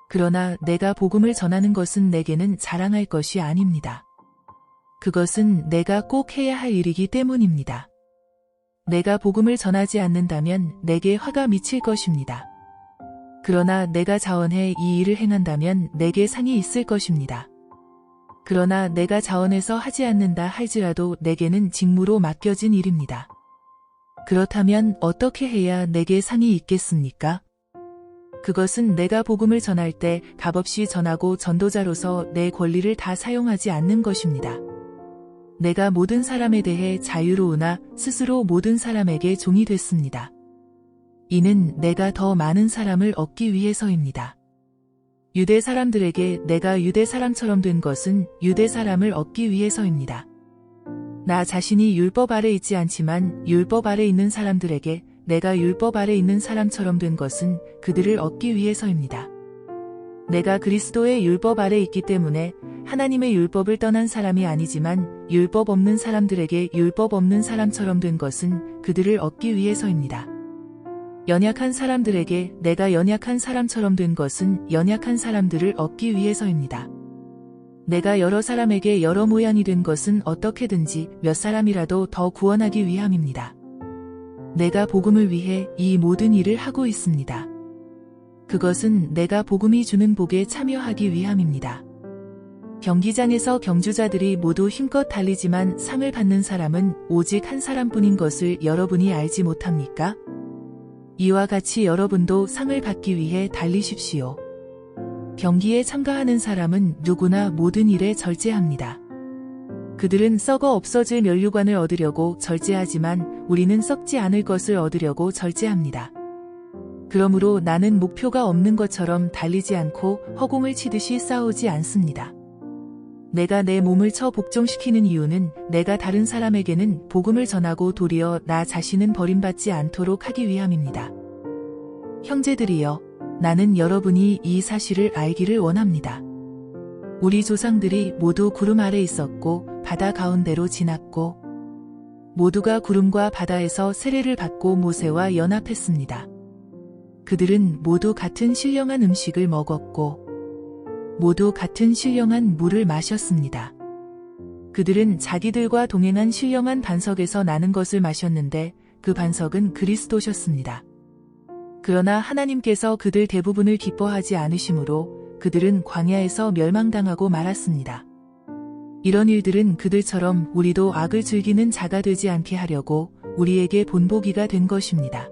그러나 내가 복음을 전하는 것은 내게는 자랑할 것이 아닙니다. 그것은 내가 꼭 해야 할 일이기 때문입니다. 내가 복음을 전하지 않는다면 내게 화가 미칠 것입니다. 그러나 내가 자원해 이 일을 행한다면 내게 상이 있을 것입니다. 그러나 내가 자원해서 하지 않는다 할지라도 내게는 직무로 맡겨진 일입니다. 그렇다면 어떻게 해야 내게 상이 있겠습니까? 그것은 내가 복음을 전할 때 값없이 전하고 전도자로서 내 권리를 다 사용하지 않는 것입니다. 내가 모든 사람에 대해 자유로우나 스스로 모든 사람에게 종이 됐습니다. 이는 내가 더 많은 사람을 얻기 위해서입니다. 유대 사람들에게 내가 유대 사람처럼 된 것은 유대 사람을 얻기 위해서입니다. 나 자신이 율법 아래 있지 않지만 율법 아래 있는 사람들에게 내가 율법 아래 있는 사람처럼 된 것은 그들을 얻기 위해서입니다. 내가 그리스도의 율법 아래 있기 때문에 하나님의 율법을 떠난 사람이 아니지만 율법 없는 사람들에게 율법 없는 사람처럼 된 것은 그들을 얻기 위해서입니다. 연약한 사람들에게 내가 연약한 사람처럼 된 것은 연약한 사람들을 얻기 위해서입니다. 내가 여러 사람에게 여러 모양이 된 것은 어떻게든지 몇 사람이라도 더 구원하기 위함입니다. 내가 복음을 위해 이 모든 일을 하고 있습니다. 그것은 내가 복음이 주는 복에 참여하기 위함입니다. 경기장에서 경주자들이 모두 힘껏 달리지만 상을 받는 사람은 오직 한 사람뿐인 것을 여러분이 알지 못합니까? 이와 같이 여러분도 상을 받기 위해 달리십시오. 경기에 참가하는 사람은 누구나 모든 일에 절제합니다. 그들은 썩어 없어질 면류관을 얻으려고 절제하지만 우리는 썩지 않을 것을 얻으려고 절제합니다. 그러므로 나는 목표가 없는 것처럼 달리지 않고 허공을 치듯이 싸우지 않습니다. 내가 내 몸을 처 복종시키는 이유는 내가 다른 사람에게는 복음을 전하고 도리어 나 자신은 버림받지 않도록 하기 위함입니다. 형제들이여, 나는 여러분이 이 사실을 알기를 원합니다. 우리 조상들이 모두 구름 아래 있었고 바다 가운데로 지났고 모두가 구름과 바다에서 세례를 받고 모세와 연합했습니다. 그들은 모두 같은 신령한 음식을 먹었고 모두 같은 신령한 물을 마셨습니다. 그들은 자기들과 동행한 신령한 반석에서 나는 것을 마셨는데 그 반석은 그리스도셨습니다. 그러나 하나님께서 그들 대부분을 기뻐하지 않으시므로 그들은 광야에서 멸망당하고 말았습니다. 이런 일들은 그들처럼 우리도 악을 즐기는 자가 되지 않게 하려고 우리에게 본보기가 된 것입니다.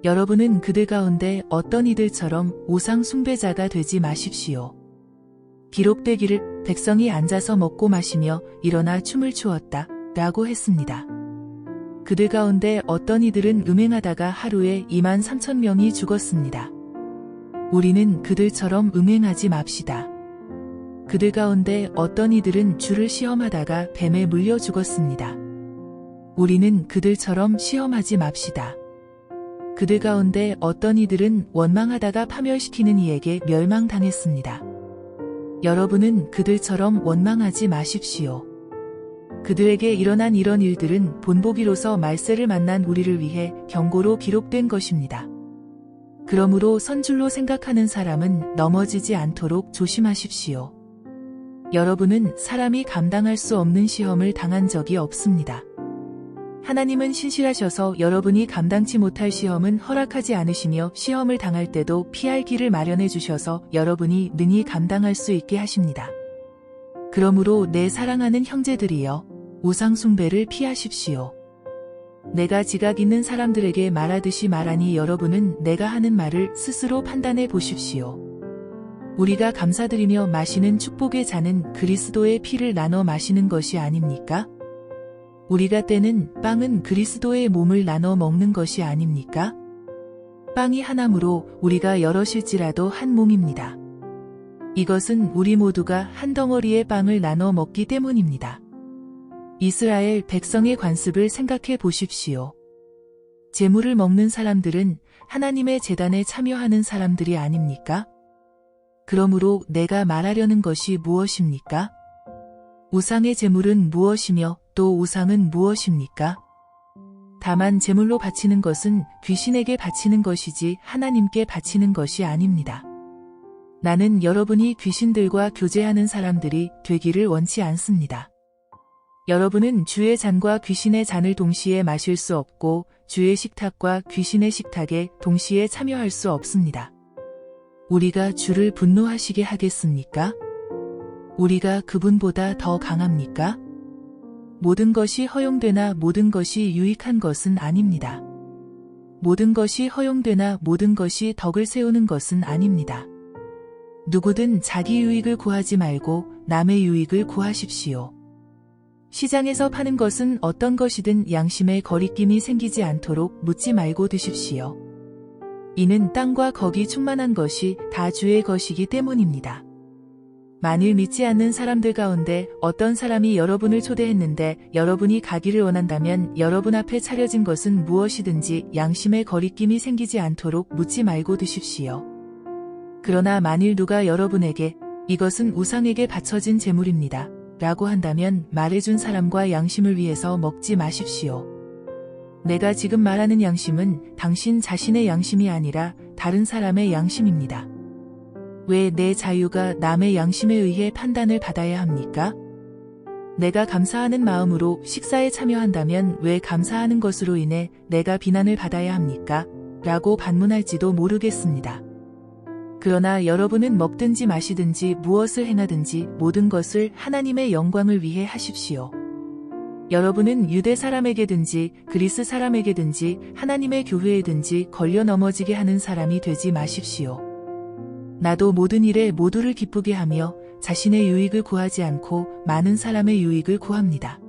여러분은 그들 가운데 어떤 이들처럼 우상 숭배자가 되지 마십시오. 기록되기를 백성이 앉아서 먹고 마시며 일어나 춤을 추었다 라고 했습니다. 그들 가운데 어떤 이들은 음행하다가 하루에 23,000명이 죽었습니다. 우리는 그들처럼 음행하지 맙시다. 그들 가운데 어떤 이들은 주를 시험하다가 뱀에 물려 죽었습니다. 우리는 그들처럼 시험하지 맙시다. 그들 가운데 어떤 이들은 원망하다가 파멸시키는 이에게 멸망당했습니다. 여러분은 그들처럼 원망하지 마십시오. 그들에게 일어난 이런 일들은 본보기로서 말세를 만난 우리를 위해 경고로 기록된 것입니다. 그러므로 선줄로 생각하는 사람은 넘어지지 않도록 조심하십시오. 여러분은 사람이 감당할 수 없는 시험을 당한 적이 없습니다. 하나님은 신실하셔서 여러분이 감당치 못할 시험은 허락하지 않으시며 시험을 당할 때도 피할 길을 마련해 주셔서 여러분이 능히 감당할 수 있게 하십니다. 그러므로 내 사랑하는 형제들이여, 우상 숭배를 피하십시오. 내가 지각 있는 사람들에게 말하듯이 말하니 여러분은 내가 하는 말을 스스로 판단해 보십시오. 우리가 감사드리며 마시는 축복의 잔은 그리스도의 피를 나눠 마시는 것이 아닙니까? 우리가 떼는 빵은 그리스도의 몸을 나눠 먹는 것이 아닙니까? 빵이 하나므로 우리가 여럿일지라도 한 몸입니다. 이것은 우리 모두가 한 덩어리의 빵을 나눠 먹기 때문입니다. 이스라엘 백성의 관습을 생각해 보십시오. 제물을 먹는 사람들은 하나님의 제단에 참여하는 사람들이 아닙니까? 그러므로 내가 말하려는 것이 무엇입니까? 우상의 제물은 무엇이며 또 우상은 무엇입니까? 다만 제물로 바치는 것은 귀신에게 바치는 것이지 하나님께 바치는 것이 아닙니다. 나는 여러분이 귀신들과 교제하는 사람들이 되기를 원치 않습니다. 여러분은 주의 잔과 귀신의 잔을 동시에 마실 수 없고 주의 식탁과 귀신의 식탁에 동시에 참여할 수 없습니다. 우리가 주를 분노하시게 하겠습니까? 우리가 그분보다 더 강합니까? 모든 것이 허용되나 모든 것이 유익한 것은 아닙니다. 모든 것이 허용되나 모든 것이 덕을 세우는 것은 아닙니다. 누구든 자기 유익을 구하지 말고 남의 유익을 구하십시오. 시장에서 파는 것은 어떤 것이든 양심의 거리낌이 생기지 않도록 묻지 말고 드십시오. 이는 땅과 거기 충만한 것이 다 주의 것이기 때문입니다. 만일 믿지 않는 사람들 가운데 어떤 사람이 여러분을 초대했는데 여러분이 가기를 원한다면 여러분 앞에 차려진 것은 무엇이든지 양심의 거리낌이 생기지 않도록 묻지 말고 드십시오. 그러나 만일 누가 여러분에게 이것은 우상에게 바쳐진 제물입니다 라고 한다면 말해준 사람과 양심을 위해서 먹지 마십시오. 내가 지금 말하는 양심은 당신 자신의 양심이 아니라 다른 사람의 양심입니다. 왜 내 자유가 남의 양심에 의해 판단을 받아야 합니까? 내가 감사하는 마음으로 식사에 참여한다면 왜 감사하는 것으로 인해 내가 비난을 받아야 합니까? 라고 반문할지도 모르겠습니다. 그러나 여러분은 먹든지 마시든지 무엇을 행하든지 모든 것을 하나님의 영광을 위해 하십시오. 여러분은 유대 사람에게든지 그리스 사람에게든지 하나님의 교회에든지 걸려 넘어지게 하는 사람이 되지 마십시오. 나도 모든 일에 모두를 기쁘게 하며 자신의 유익을 구하지 않고 많은 사람의 유익을 구합니다.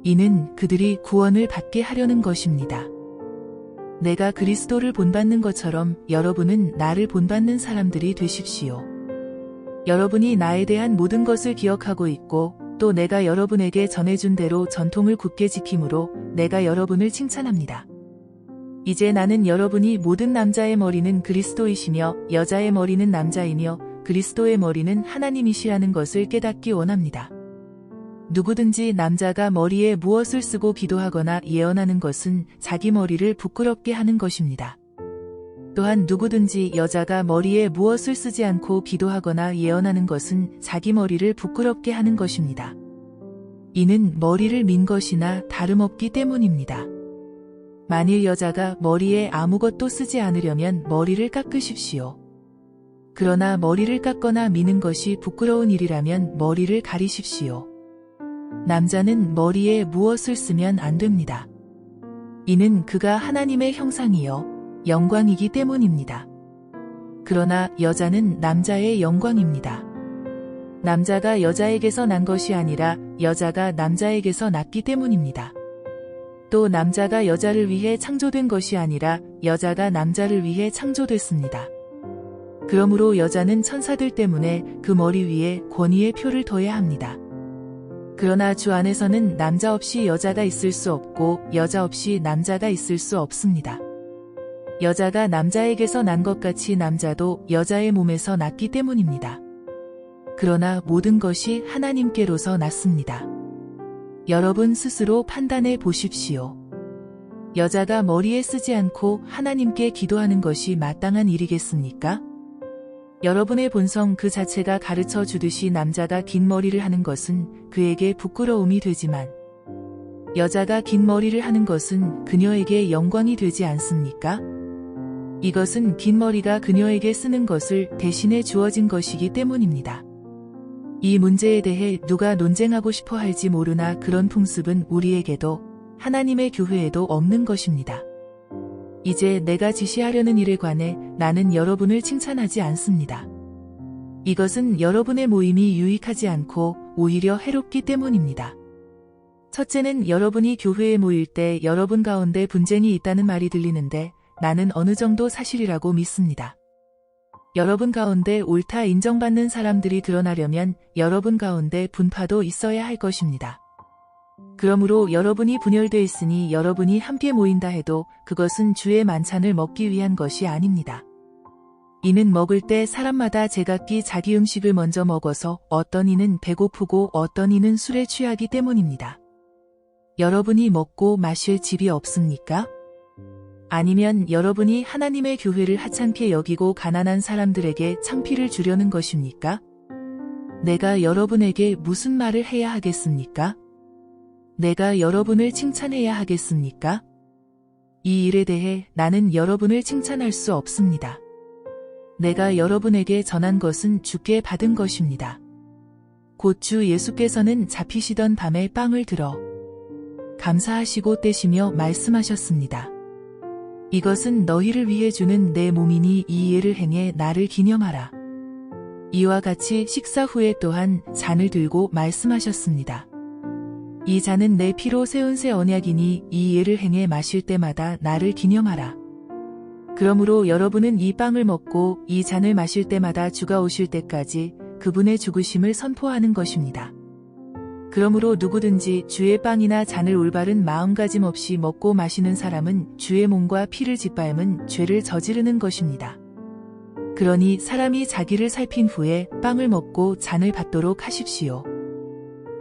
이는 그들이 구원을 받게 하려는 것입니다. 내가 그리스도를 본받는 것처럼 여러분은 나를 본받는 사람들이 되십시오. 여러분이 나에 대한 모든 것을 기억하고 있고 또 내가 여러분에게 전해준 대로 전통을 굳게 지킴으로 내가 여러분을 칭찬합니다. 이제 나는 여러분이 모든 남자의 머리는 그리스도이시며 여자의 머리는 남자이며 그리스도의 머리는 하나님이시라는 것을 깨닫기 원합니다. 누구든지 남자가 머리에 무엇을 쓰고 기도하거나 예언하는 것은 자기 머리를 부끄럽게 하는 것입니다. 또한 누구든지 여자가 머리에 무엇을 쓰지 않고 기도하거나 예언하는 것은 자기 머리를 부끄럽게 하는 것입니다. 이는 머리를 민 것이나 다름없기 때문입니다. 만일 여자가 머리에 아무것도 쓰지 않으려면 머리를 깎으십시오. 그러나 머리를 깎거나 미는 것이 부끄러운 일이라면 머리를 가리십시오. 남자는 머리에 무엇을 쓰면 안 됩니다. 이는 그가 하나님의 형상이요 영광이기 때문입니다. 그러나 여자는 남자의 영광입니다. 남자가 여자에게서 난 것이 아니라 여자가 남자에게서 났기 때문입니다. 또 남자가 여자를 위해 창조된 것이 아니라 여자가 남자를 위해 창조됐습니다. 그러므로 여자는 천사들 때문에 그 머리 위에 권위의 표를 둬야 합니다. 그러나 주 안에서는 남자 없이 여자가 있을 수 없고 여자 없이 남자가 있을 수 없습니다. 여자가 남자에게서 난 것 같이 남자도 여자의 몸에서 났기 때문입니다. 그러나 모든 것이 하나님께로서 났습니다. 여러분 스스로 판단해 보십시오. 여자가 머리에 쓰지 않고 하나님께 기도하는 것이 마땅한 일이겠습니까? 여러분의 본성 그 자체가 가르쳐 주듯이 남자가 긴 머리를 하는 것은 그에게 부끄러움이 되지만 여자가 긴 머리를 하는 것은 그녀에게 영광이 되지 않습니까? 이것은 긴 머리가 그녀에게 쓰는 것을 대신해 주어진 것이기 때문입니다. 이 문제에 대해 누가 논쟁하고 싶어 할지 모르나 그런 풍습은 우리에게도 하나님의 교회에도 없는 것입니다. 이제 내가 지시하려는 일에 관해 나는 여러분을 칭찬하지 않습니다. 이것은 여러분의 모임이 유익하지 않고 오히려 해롭기 때문입니다. 첫째는 여러분이 교회에 모일 때 여러분 가운데 분쟁이 있다는 말이 들리는데 나는 어느 정도 사실이라고 믿습니다. 여러분 가운데 옳다 인정받는 사람들이 드러나려면 여러분 가운데 분파도 있어야 할 것입니다. 그러므로 여러분이 분열되어 있으니 여러분이 함께 모인다 해도 그것은 주의 만찬을 먹기 위한 것이 아닙니다. 이는 먹을 때 사람마다 제각기 자기 음식을 먼저 먹어서 어떤 이는 배고프고 어떤 이는 술에 취하기 때문입니다. 여러분이 먹고 마실 집이 없습니까? 아니면 여러분이 하나님의 교회를 하찮게 여기고 가난한 사람들에게 창피를 주려는 것입니까? 내가 여러분에게 무슨 말을 해야 하겠습니까? 내가 여러분을 칭찬해야 하겠습니까? 이 일에 대해 나는 여러분을 칭찬할 수 없습니다. 내가 여러분에게 전한 것은 주께 받은 것입니다. 곧 주 예수께서는 잡히시던 밤에 빵을 들어 감사하시고 떼시며 말씀하셨습니다. 이것은 너희를 위해 주는 내 몸이니 이 예를 행해 나를 기념하라. 이와 같이 식사 후에 또한 잔을 들고 말씀하셨습니다. 이 잔은 내 피로 세운 새 언약이니 이 예를 행해 마실 때마다 나를 기념하라. 그러므로 여러분은 이 빵을 먹고 이 잔을 마실 때마다 주가 오실 때까지 그분의 죽으심을 선포하는 것입니다. 그러므로 누구든지 주의 빵이나 잔을 올바른 마음가짐 없이 먹고 마시는 사람은 주의 몸과 피를 짓밟은 죄를 저지르는 것입니다. 그러니 사람이 자기를 살핀 후에 빵을 먹고 잔을 받도록 하십시오.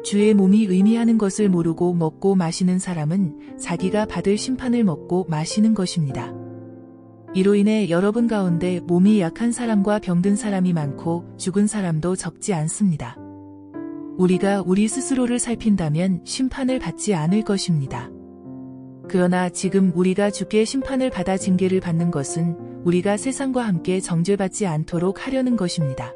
주의 몸이 의미하는 것을 모르고 먹고 마시는 사람은 자기가 받을 심판을 먹고 마시는 것입니다. 이로 인해 여러분 가운데 몸이 약한 사람과 병든 사람이 많고 죽은 사람도 적지 않습니다. 우리가 우리 스스로를 살핀다면 심판을 받지 않을 것입니다. 그러나 지금 우리가 주께 심판을 받아 징계를 받는 것은 우리가 세상과 함께 정죄받지 않도록 하려는 것입니다.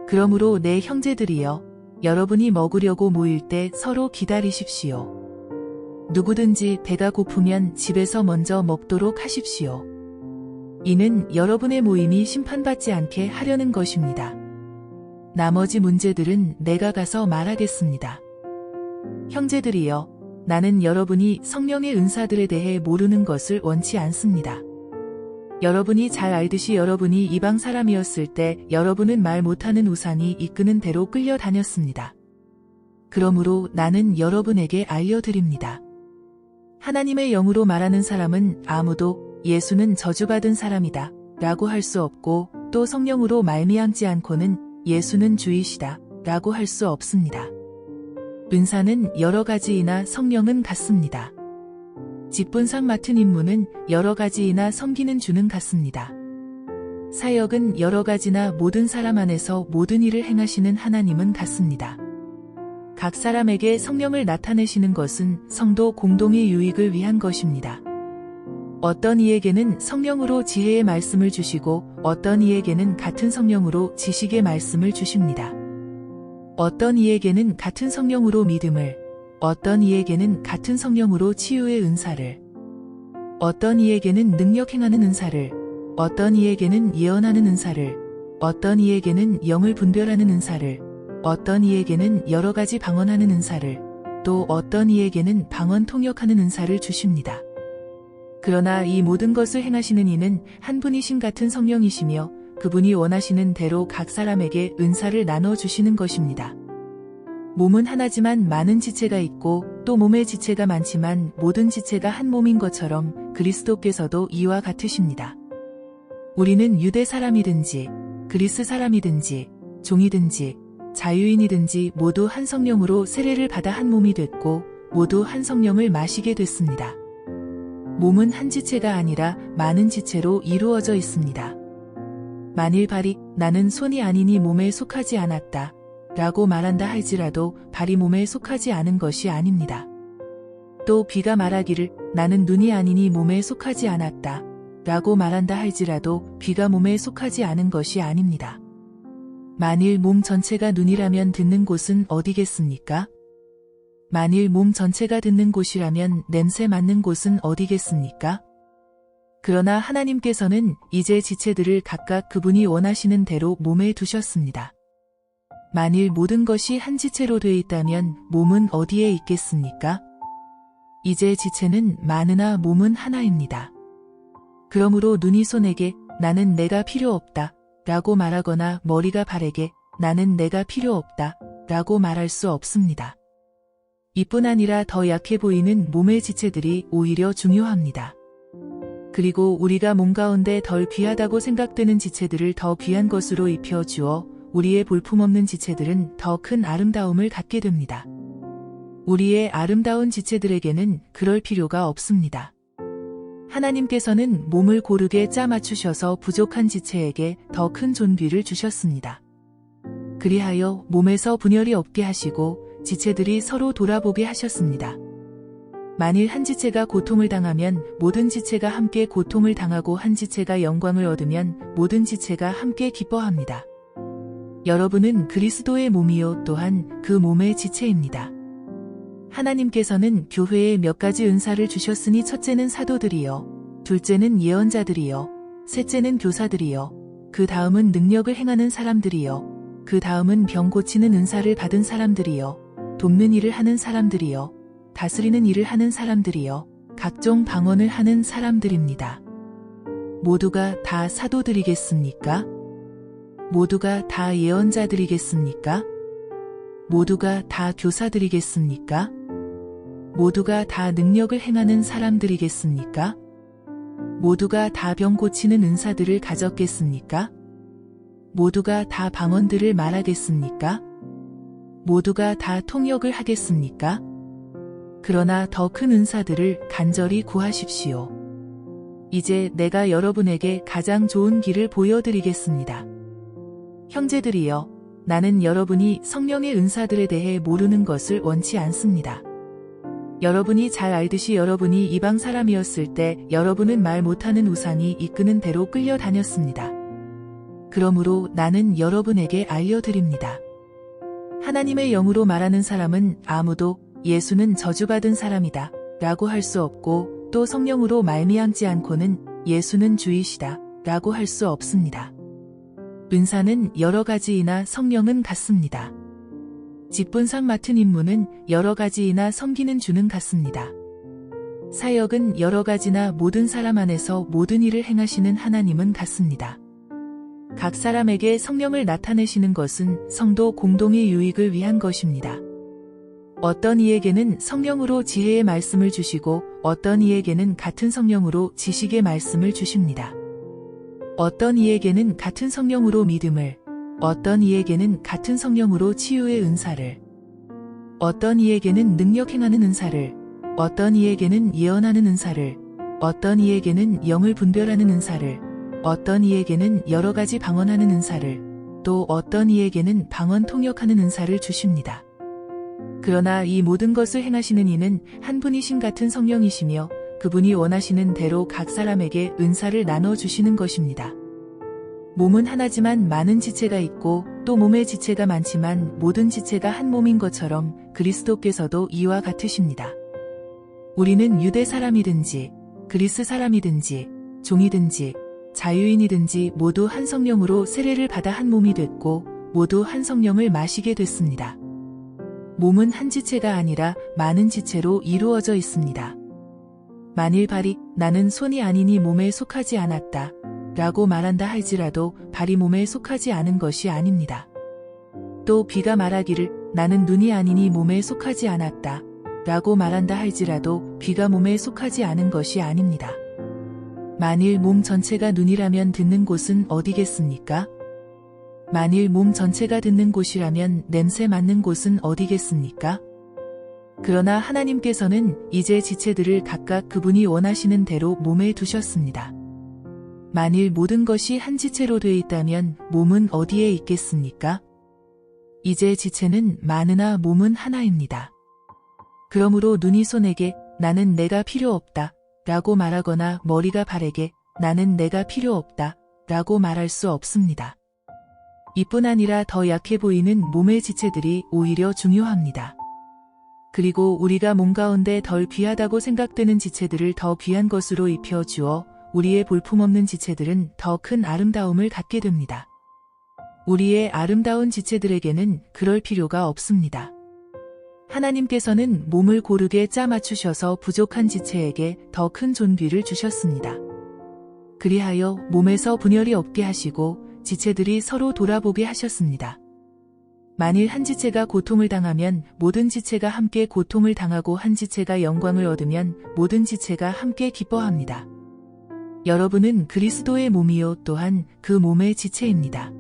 그러므로 내 형제들이여, 여러분이 먹으려고 모일 때 서로 기다리십시오. 누구든지 배가 고프면 집에서 먼저 먹도록 하십시오. 이는 여러분의 모임이 심판받지 않게 하려는 것입니다. 나머지 문제들은 내가 가서 말하겠습니다. 형제들이여, 나는 여러분이 성령의 은사들에 대해 모르는 것을 원치 않습니다. 여러분이 잘 알듯이 여러분이 이방 사람이었을 때 여러분은 말 못하는 우상이 이끄는 대로 끌려다녔습니다. 그러므로 나는 여러분에게 알려드립니다. 하나님의 영으로 말하는 사람은 아무도 예수는 저주받은 사람이다 라고 할 수 없고 또 성령으로 말미암지 않고는 예수는 주이시다 라고 할 수 없습니다. 은사는 여러 가지이나 성령은 같습니다. 직분상 맡은 임무는 여러 가지이나 섬기는 주는 같습니다. 사역은 여러 가지나 모든 사람 안에서 모든 일을 행하시는 하나님은 같습니다. 각 사람에게 성령을 나타내시는 것은 성도 공동의 유익을 위한 것입니다. 어떤 이에게는 성령으로 지혜의 말씀을 주시고 어떤 이에게는 같은 성령으로 지식의 말씀을 주십니다. 어떤 이에게는 같은 성령으로 믿음을, 어떤 이에게는 같은 성령으로 치유의 은사를, 어떤 이에게는 능력 행하는 은사를, 어떤 이에게는 예언하는 은사를, 어떤 이에게는 영을 분별하는 은사를, 어떤 이에게는 여러 가지 방언하는 은사를, 또 어떤 이에게는 방언 통역하는 은사를 주십니다. 그러나 이 모든 것을 행하시는 이는 한 분이신 같은 성령이시며 그분이 원하시는 대로 각 사람에게 은사를 나눠주시는 것입니다. 몸은 하나지만 많은 지체가 있고 또 몸의 지체가 많지만 모든 지체가 한 몸인 것처럼 그리스도께서도 이와 같으십니다. 우리는 유대 사람이든지 그리스 사람이든지 종이든지 자유인이든지 모두 한 성령으로 세례를 받아 한 몸이 됐고 모두 한 성령을 마시게 됐습니다. 몸은 한 지체가 아니라 많은 지체로 이루어져 있습니다. 만일 발이 나는 손이 아니니 몸에 속하지 않았다 라고 말한다 할지라도 발이 몸에 속하지 않은 것이 아닙니다. 또 귀가 말하기를 나는 눈이 아니니 몸에 속하지 않았다 라고 말한다 할지라도 귀가 몸에 속하지 않은 것이 아닙니다. 만일 몸 전체가 눈이라면 듣는 곳은 어디겠습니까? 만일 몸 전체가 듣는 곳이라면 냄새 맡는 곳은 어디겠습니까? 그러나 하나님께서는 이제 지체들을 각각 그분이 원하시는 대로 몸에 두셨습니다. 만일 모든 것이 한 지체로 되어 있다면 몸은 어디에 있겠습니까? 이제 지체는 많으나 몸은 하나입니다. 그러므로 눈이 손에게 나는 내가 필요 없다 라고 말하거나 머리가 발에게 나는 내가 필요 없다 라고 말할 수 없습니다. 이뿐 아니라 더 약해 보이는 몸의 지체들이 오히려 중요합니다. 그리고 우리가 몸 가운데 덜 귀하다고 생각되는 지체들을 더 귀한 것으로 입혀주어 우리의 볼품없는 지체들은 더 큰 아름다움을 갖게 됩니다. 우리의 아름다운 지체들에게는 그럴 필요가 없습니다. 하나님께서는 몸을 고르게 짜 맞추셔서 부족한 지체에게 더 큰 존귀를 주셨습니다. 그리하여 몸에서 분열이 없게 하시고 지체들이 서로 돌아보게 하셨습니다. 만일 한 지체가 고통을 당하면 모든 지체가 함께 고통을 당하고 한 지체가 영광을 얻으면 모든 지체가 함께 기뻐합니다. 여러분은 그리스도의 몸이요 또한 그 몸의 지체입니다. 하나님께서는 교회에 몇 가지 은사를 주셨으니 첫째는 사도들이요, 둘째는 예언자들이요, 셋째는 교사들이요, 그 다음은 능력을 행하는 사람들이요, 그 다음은 병 고치는 은사를 받은 사람들이요, 돕는 일을 하는 사람들이요, 다스리는 일을 하는 사람들이요, 각종 방언을 하는 사람들입니다. 모두가 다 사도들이겠습니까? 모두가 다 예언자들이겠습니까? 모두가 다 교사들이겠습니까? 모두가 다 능력을 행하는 사람들이겠습니까? 모두가 다 병 고치는 은사들을 가졌겠습니까? 모두가 다 방언들을 말하겠습니까? 모두가 다 통역을 하겠습니까? 그러나 더 큰 은사들을 간절히 구하십시오. 이제 내가 여러분에게 가장 좋은 길을 보여드리겠습니다. 형제들이여, 나는 여러분이 성령의 은사들에 대해 모르는 것을 원치 않습니다. 여러분이 잘 알듯이 여러분이 이방 사람이었을 때 여러분은 말 못하는 우상이 이끄는 대로 끌려다녔습니다. 그러므로 나는 여러분에게 알려드립니다. 하나님의 영으로 말하는 사람은 아무도 예수는 저주받은 사람이다 라고 할 수 없고 또 성령으로 말미암지 않고는 예수는 주이시다 라고 할 수 없습니다. 은사는 여러 가지이나 성령은 같습니다. 직분상 맡은 임무는 여러 가지이나 섬기는 주는 같습니다. 사역은 여러 가지나 모든 사람 안에서 모든 일을 행하시는 하나님은 같습니다. 각 사람에게 성령을 나타내시는 것은 성도 공동의 유익을 위한 것입니다. 어떤 이에게는 성령으로 지혜의 말씀을 주시고 어떤 이에게는 같은 성령으로 지식의 말씀을 주십니다. 어떤 이에게는 같은 성령으로 믿음을, 어떤 이에게는 같은 성령으로 치유의 은사를, 어떤 이에게는 능력 행하는 은사를, 어떤 이에게는 예언하는 은사를, 어떤 이에게는 영을 분별하는 은사를, 어떤 이에게는 여러 가지 방언하는 은사를, 또 어떤 이에게는 방언 통역하는 은사를 주십니다. 그러나 이 모든 것을 행하시는 이는 한 분이신 같은 성령이시며 그분이 원하시는 대로 각 사람에게 은사를 나눠주시는 것입니다. 몸은 하나지만 많은 지체가 있고 또 몸의 지체가 많지만 모든 지체가 한 몸인 것처럼 그리스도께서도 이와 같으십니다. 우리는 유대 사람이든지 그리스 사람이든지 종이든지 자유인이든지 모두 한 성령으로 세례를 받아 한 몸이 됐고 모두 한 성령을 마시게 됐습니다. 몸은 한 지체가 아니라 많은 지체로 이루어져 있습니다. 만일 발이 나는 손이 아니니 몸에 속하지 않았다 라고 말한다 할지라도 발이 몸에 속하지 않은 것이 아닙니다. 또 귀가 말하기를 나는 눈이 아니니 몸에 속하지 않았다 라고 말한다 할지라도 귀가 몸에 속하지 않은 것이 아닙니다. 만일 몸 전체가 눈이라면 듣는 곳은 어디겠습니까? 만일 몸 전체가 듣는 곳이라면 냄새 맡는 곳은 어디겠습니까? 그러나 하나님께서는 이제 지체들을 각각 그분이 원하시는 대로 몸에 두셨습니다. 만일 모든 것이 한 지체로 되어 있다면 몸은 어디에 있겠습니까? 이제 지체는 많으나 몸은 하나입니다. 그러므로 눈이 손에게 나는 내가 필요 없다 라고 말하거나 머리가 발에게 나는 내가 필요 없다 라고 말할 수 없습니다. 이뿐 아니라 더 약해 보이는 몸의 지체들이 오히려 중요합니다. 그리고 우리가 몸 가운데 덜 귀하다고 생각되는 지체들을 더 귀한 것으로 입혀주어 우리의 볼품없는 지체들은 더 큰 아름다움을 갖게 됩니다. 우리의 아름다운 지체들에게는 그럴 필요가 없습니다. 하나님께서는 몸을 고르게 짜 맞추셔서 부족한 지체에게 더 큰 존귀를 주셨습니다. 그리하여 몸에서 분열이 없게 하시고 지체들이 서로 돌아보게 하셨습니다. 만일 한 지체가 고통을 당하면 모든 지체가 함께 고통을 당하고 한 지체가 영광을 얻으면 모든 지체가 함께 기뻐합니다. 여러분은 그리스도의 몸이요 또한 그 몸의 지체입니다.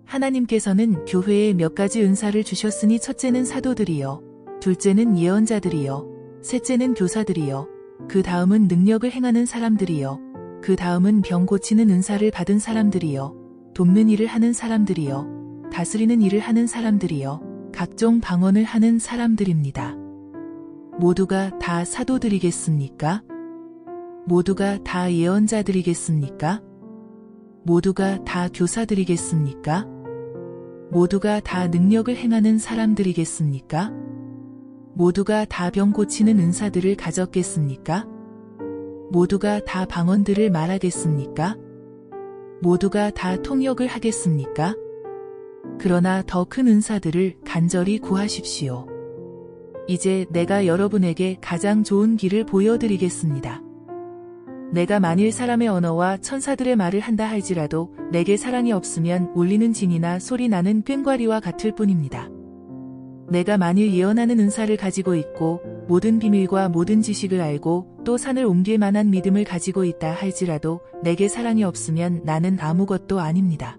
하나님께서는 교회에 몇 가지 은사를 주셨으니 첫째는 사도들이요, 둘째는 예언자들이요, 셋째는 교사들이요, 그 다음은 능력을 행하는 사람들이요, 그 다음은 병 고치는 은사를 받은 사람들이요, 돕는 일을 하는 사람들이요, 다스리는 일을 하는 사람들이요, 각종 방언을 하는 사람들입니다. 모두가 다 사도들이겠습니까? 모두가 다 예언자들이겠습니까? 모두가 다 교사들이겠습니까? 모두가 다 능력을 행하는 사람들이겠습니까? 모두가 다 병 고치는 은사들을 가졌겠습니까? 모두가 다 방언들을 말하겠습니까? 모두가 다 통역을 하겠습니까? 그러나 더 큰 은사들을 간절히 구하십시오. 이제 내가 여러분에게 가장 좋은 길을 보여드리겠습니다. 내가 만일 사람의 언어와 천사들의 말을 한다 할지라도 내게 사랑이 없으면 울리는 징이나 소리 나는 꽹과리와 같을 뿐입니다. 내가 만일 예언하는 은사를 가지고 있고 모든 비밀과 모든 지식을 알고 또 산을 옮길 만한 믿음을 가지고 있다 할지라도 내게 사랑이 없으면 나는 아무것도 아닙니다.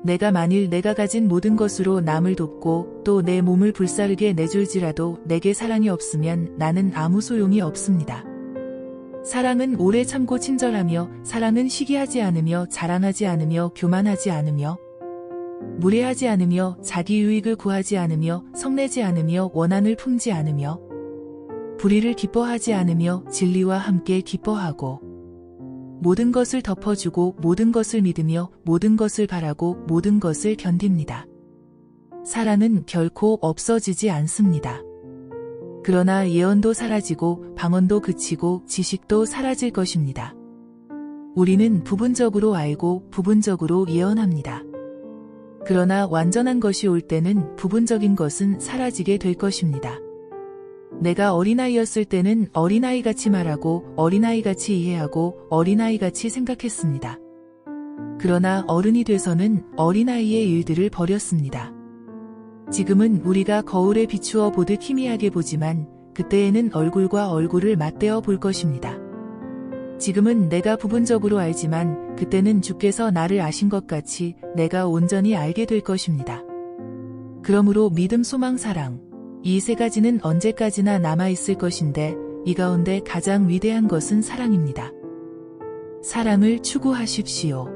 내가 만일 내가 가진 모든 것으로 남을 돕고 또 내 몸을 불사르게 내줄지라도 내게 사랑이 없으면 나는 아무 소용이 없습니다. 사랑은 오래 참고 친절하며 사랑은 시기하지 않으며 자랑하지 않으며 교만하지 않으며 무례하지 않으며 자기 유익을 구하지 않으며 성내지 않으며 원한을 품지 않으며 불의를 기뻐하지 않으며 진리와 함께 기뻐하고 모든 것을 덮어주고 모든 것을 믿으며 모든 것을 바라고 모든 것을 견딥니다. 사랑은 결코 없어지지 않습니다. 그러나 예언도 사라지고 방언도 그치고 지식도 사라질 것입니다. 우리는 부분적으로 알고 부분적으로 예언합니다. 그러나 완전한 것이 올 때는 부분적인 것은 사라지게 될 것입니다. 내가 어린아이였을 때는 어린아이같이 말하고 어린아이같이 이해하고 어린아이같이 생각했습니다. 그러나 어른이 돼서는 어린아이의 일들을 버렸습니다. 지금은 우리가 거울에 비추어 보듯 희미하게 보지만 그때에는 얼굴과 얼굴을 맞대어 볼 것입니다. 지금은 내가 부분적으로 알지만 그때는 주께서 나를 아신 것 같이 내가 온전히 알게 될 것입니다. 그러므로 믿음, 소망, 사랑, 이 세 가지는 언제까지나 남아있을 것인데 이 가운데 가장 위대한 것은 사랑입니다. 사랑을 추구하십시오.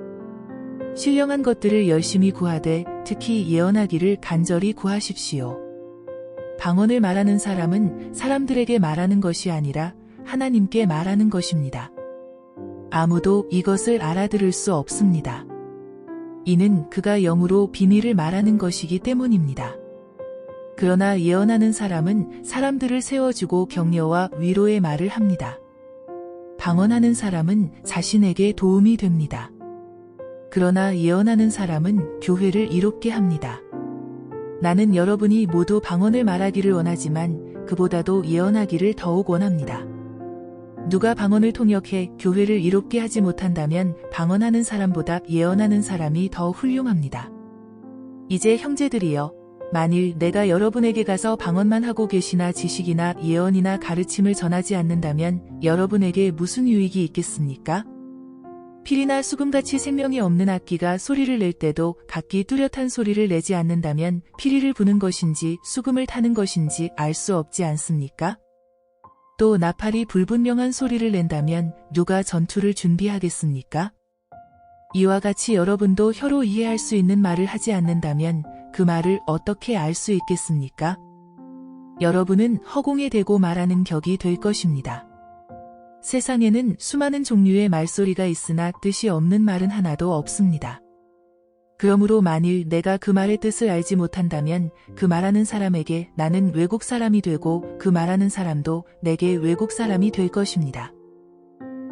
신령한 것들을 열심히 구하되 특히 예언하기를 간절히 구하십시오. 방언을 말하는 사람은 사람들에게 말하는 것이 아니라 하나님께 말하는 것입니다. 아무도 이것을 알아들을 수 없습니다. 이는 그가 영으로 비밀을 말하는 것이기 때문입니다. 그러나 예언하는 사람은 사람들을 세워주고 격려와 위로의 말을 합니다. 방언하는 사람은 자신에게 도움이 됩니다. 그러나 예언하는 사람은 교회를 이롭게 합니다. 나는 여러분이 모두 방언을 말하기를 원하지만 그보다도 예언하기를 더욱 원합니다. 누가 방언을 통역해 교회를 이롭게 하지 못한다면 방언하는 사람보다 예언하는 사람이 더 훌륭합니다. 이제 형제들이여, 만일 내가 여러분에게 가서 방언만 하고 계시나 지식이나 예언이나 가르침을 전하지 않는다면 여러분에게 무슨 유익이 있겠습니까? 필이나 수금같이 생명이 없는 악기가 소리를 낼 때도 각기 뚜렷한 소리를 내지 않는다면 피리를 부는 것인지 수금을 타는 것인지 알 수 없지 않습니까? 또 나팔이 불분명한 소리를 낸다면 누가 전투를 준비하겠습니까? 이와 같이 여러분도 혀로 이해할 수 있는 말을 하지 않는다면 그 말을 어떻게 알 수 있겠습니까? 여러분은 허공에 대고 말하는 격이 될 것입니다. 세상에는 수많은 종류의 말소리가 있으나 뜻이 없는 말은 하나도 없습니다. 그러므로 만일 내가 그 말의 뜻을 알지 못한다면 그 말하는 사람에게 나는 외국 사람이 되고 그 말하는 사람도 내게 외국 사람이 될 것입니다.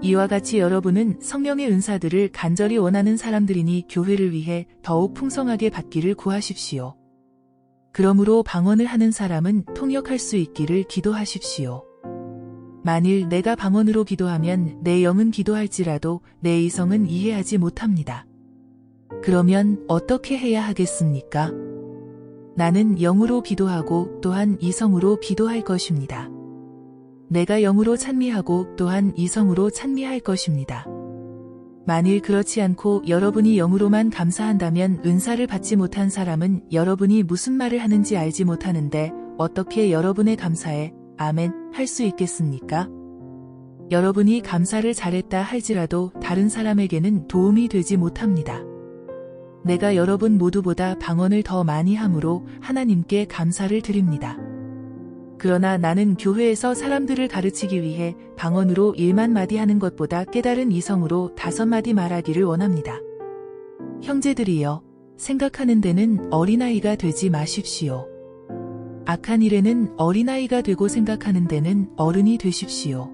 이와 같이 여러분은 성령의 은사들을 간절히 원하는 사람들이니 교회를 위해 더욱 풍성하게 받기를 구하십시오. 그러므로 방언을 하는 사람은 통역할 수 있기를 기도하십시오. 만일 내가 방언으로 기도하면 내 영은 기도할지라도 내 이성은 이해하지 못합니다. 그러면 어떻게 해야 하겠습니까? 나는 영으로 기도하고 또한 이성으로 기도할 것입니다. 내가 영으로 찬미하고 또한 이성으로 찬미할 것입니다. 만일 그렇지 않고 여러분이 영으로만 감사한다면 은사를 받지 못한 사람은 여러분이 무슨 말을 하는지 알지 못하는데 어떻게 여러분의 감사에 아멘 할 수 있겠습니까? 여러분이 감사를 잘했다 할지라도 다른 사람에게는 도움이 되지 못합니다. 내가 여러분 모두보다 방언을 더 많이 함으로 하나님께 감사를 드립니다. 그러나 나는 교회에서 사람들을 가르치기 위해 방언으로 1만 마디 하는 것보다 깨달은 이성으로 5마디 말하기를 원합니다. 형제들이여, 생각하는 데는 어린아이가 되지 마십시오. 악한 일에는 어린아이가 되고 생각하는 데는 어른이 되십시오.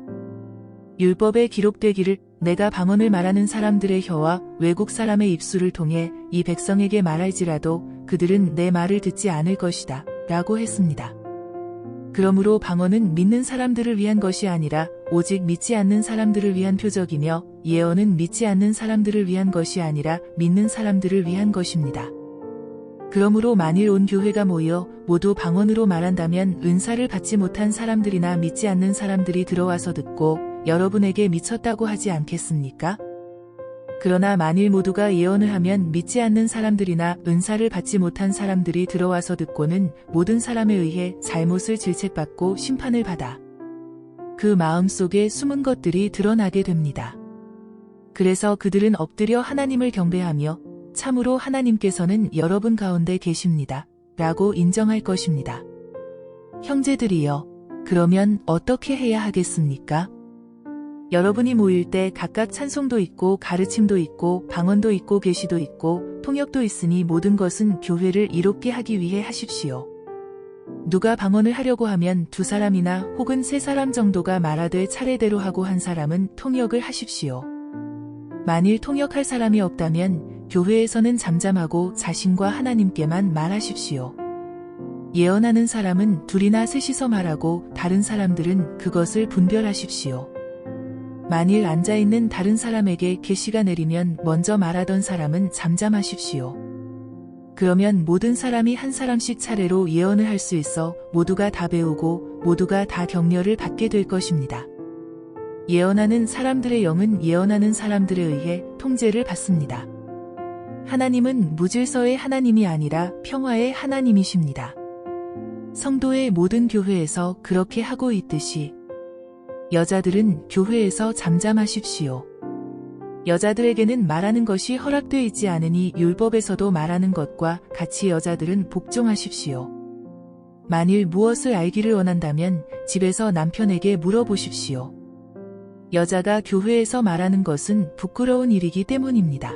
율법에 기록되기를 내가 방언을 말하는 사람들의 혀와 외국 사람의 입술을 통해 이 백성에게 말할지라도 그들은 내 말을 듣지 않을 것이다 라고 했습니다. 그러므로 방언은 믿는 사람들을 위한 것이 아니라 오직 믿지 않는 사람들을 위한 표적이며 예언은 믿지 않는 사람들을 위한 것이 아니라 믿는 사람들을 위한 것입니다. 그러므로 만일 온 교회가 모여 모두 방언으로 말한다면 은사를 받지 못한 사람들이나 믿지 않는 사람들이 들어와서 듣고 여러분에게 미쳤다고 하지 않겠습니까? 그러나 만일 모두가 예언을 하면 믿지 않는 사람들이나 은사를 받지 못한 사람들이 들어와서 듣고는 모든 사람에 의해 잘못을 질책받고 심판을 받아 그 마음속에 숨은 것들이 드러나게 됩니다. 그래서 그들은 엎드려 하나님을 경배하며 참으로 하나님께서는 여러분 가운데 계십니다 라고 인정할 것입니다. 형제들이여, 그러면 어떻게 해야 하겠습니까? 여러분이 모일 때 각각 찬송도 있고 가르침도 있고 방언도 있고 계시도 있고 통역도 있으니 모든 것은 교회를 이롭게 하기 위해 하십시오. 누가 방언을 하려고 하면 2사람이나 혹은 3사람 정도가 말하되 차례대로 하고 한 사람은 통역을 하십시오. 만일 통역할 사람이 없다면 교회에서는 잠잠하고 자신과 하나님께만 말하십시오. 예언하는 사람은 2이나 3이서 말하고 다른 사람들은 그것을 분별하십시오. 만일 앉아있는 다른 사람에게 계시가 내리면 먼저 말하던 사람은 잠잠하십시오. 그러면 모든 사람이 한 사람씩 차례로 예언을 할 수 있어 모두가 다 배우고 모두가 다 격려를 받게 될 것입니다. 예언하는 사람들의 영은 예언하는 사람들에 의해 통제를 받습니다. 하나님은 무질서의 하나님이 아니라 평화의 하나님이십니다. 성도의 모든 교회에서 그렇게 하고 있듯이 여자들은 교회에서 잠잠하십시오. 여자들에게는 말하는 것이 허락되어 있지 않으니 율법에서도 말하는 것과 같이 여자들은 복종하십시오. 만일 무엇을 알기를 원한다면 집에서 남편에게 물어보십시오. 여자가 교회에서 말하는 것은 부끄러운 일이기 때문입니다.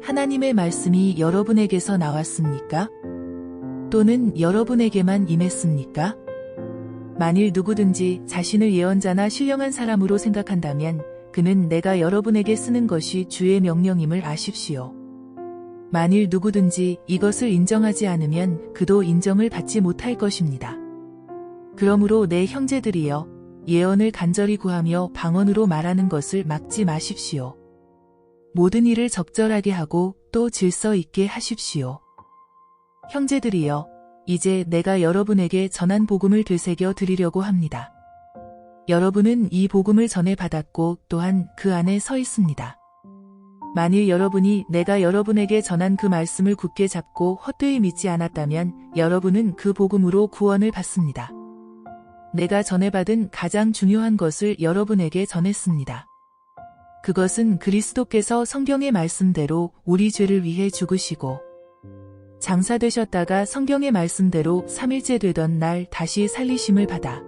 하나님의 말씀이 여러분에게서 나왔습니까? 또는 여러분에게만 임했습니까? 만일 누구든지 자신을 예언자나 신령한 사람으로 생각한다면 그는 내가 여러분에게 쓰는 것이 주의 명령임을 아십시오. 만일 누구든지 이것을 인정하지 않으면 그도 인정을 받지 못할 것입니다. 그러므로 내 형제들이여, 예언을 간절히 구하며 방언으로 말하는 것을 막지 마십시오. 모든 일을 적절하게 하고 또 질서 있게 하십시오. 형제들이여, 이제 내가 여러분에게 전한 복음을 되새겨 드리려고 합니다. 여러분은 이 복음을 전해 받았고 또한 그 안에 서 있습니다. 만일 여러분이 내가 여러분에게 전한 그 말씀을 굳게 잡고 헛되이 믿지 않았다면 여러분은 그 복음으로 구원을 받습니다. 내가 전해받은 가장 중요한 것을 여러분에게 전했습니다. 그것은 그리스도께서 성경의 말씀대로 우리 죄를 위해 죽으시고 장사되셨다가 성경의 말씀대로 3일째 되던 날 다시 살리심을 받아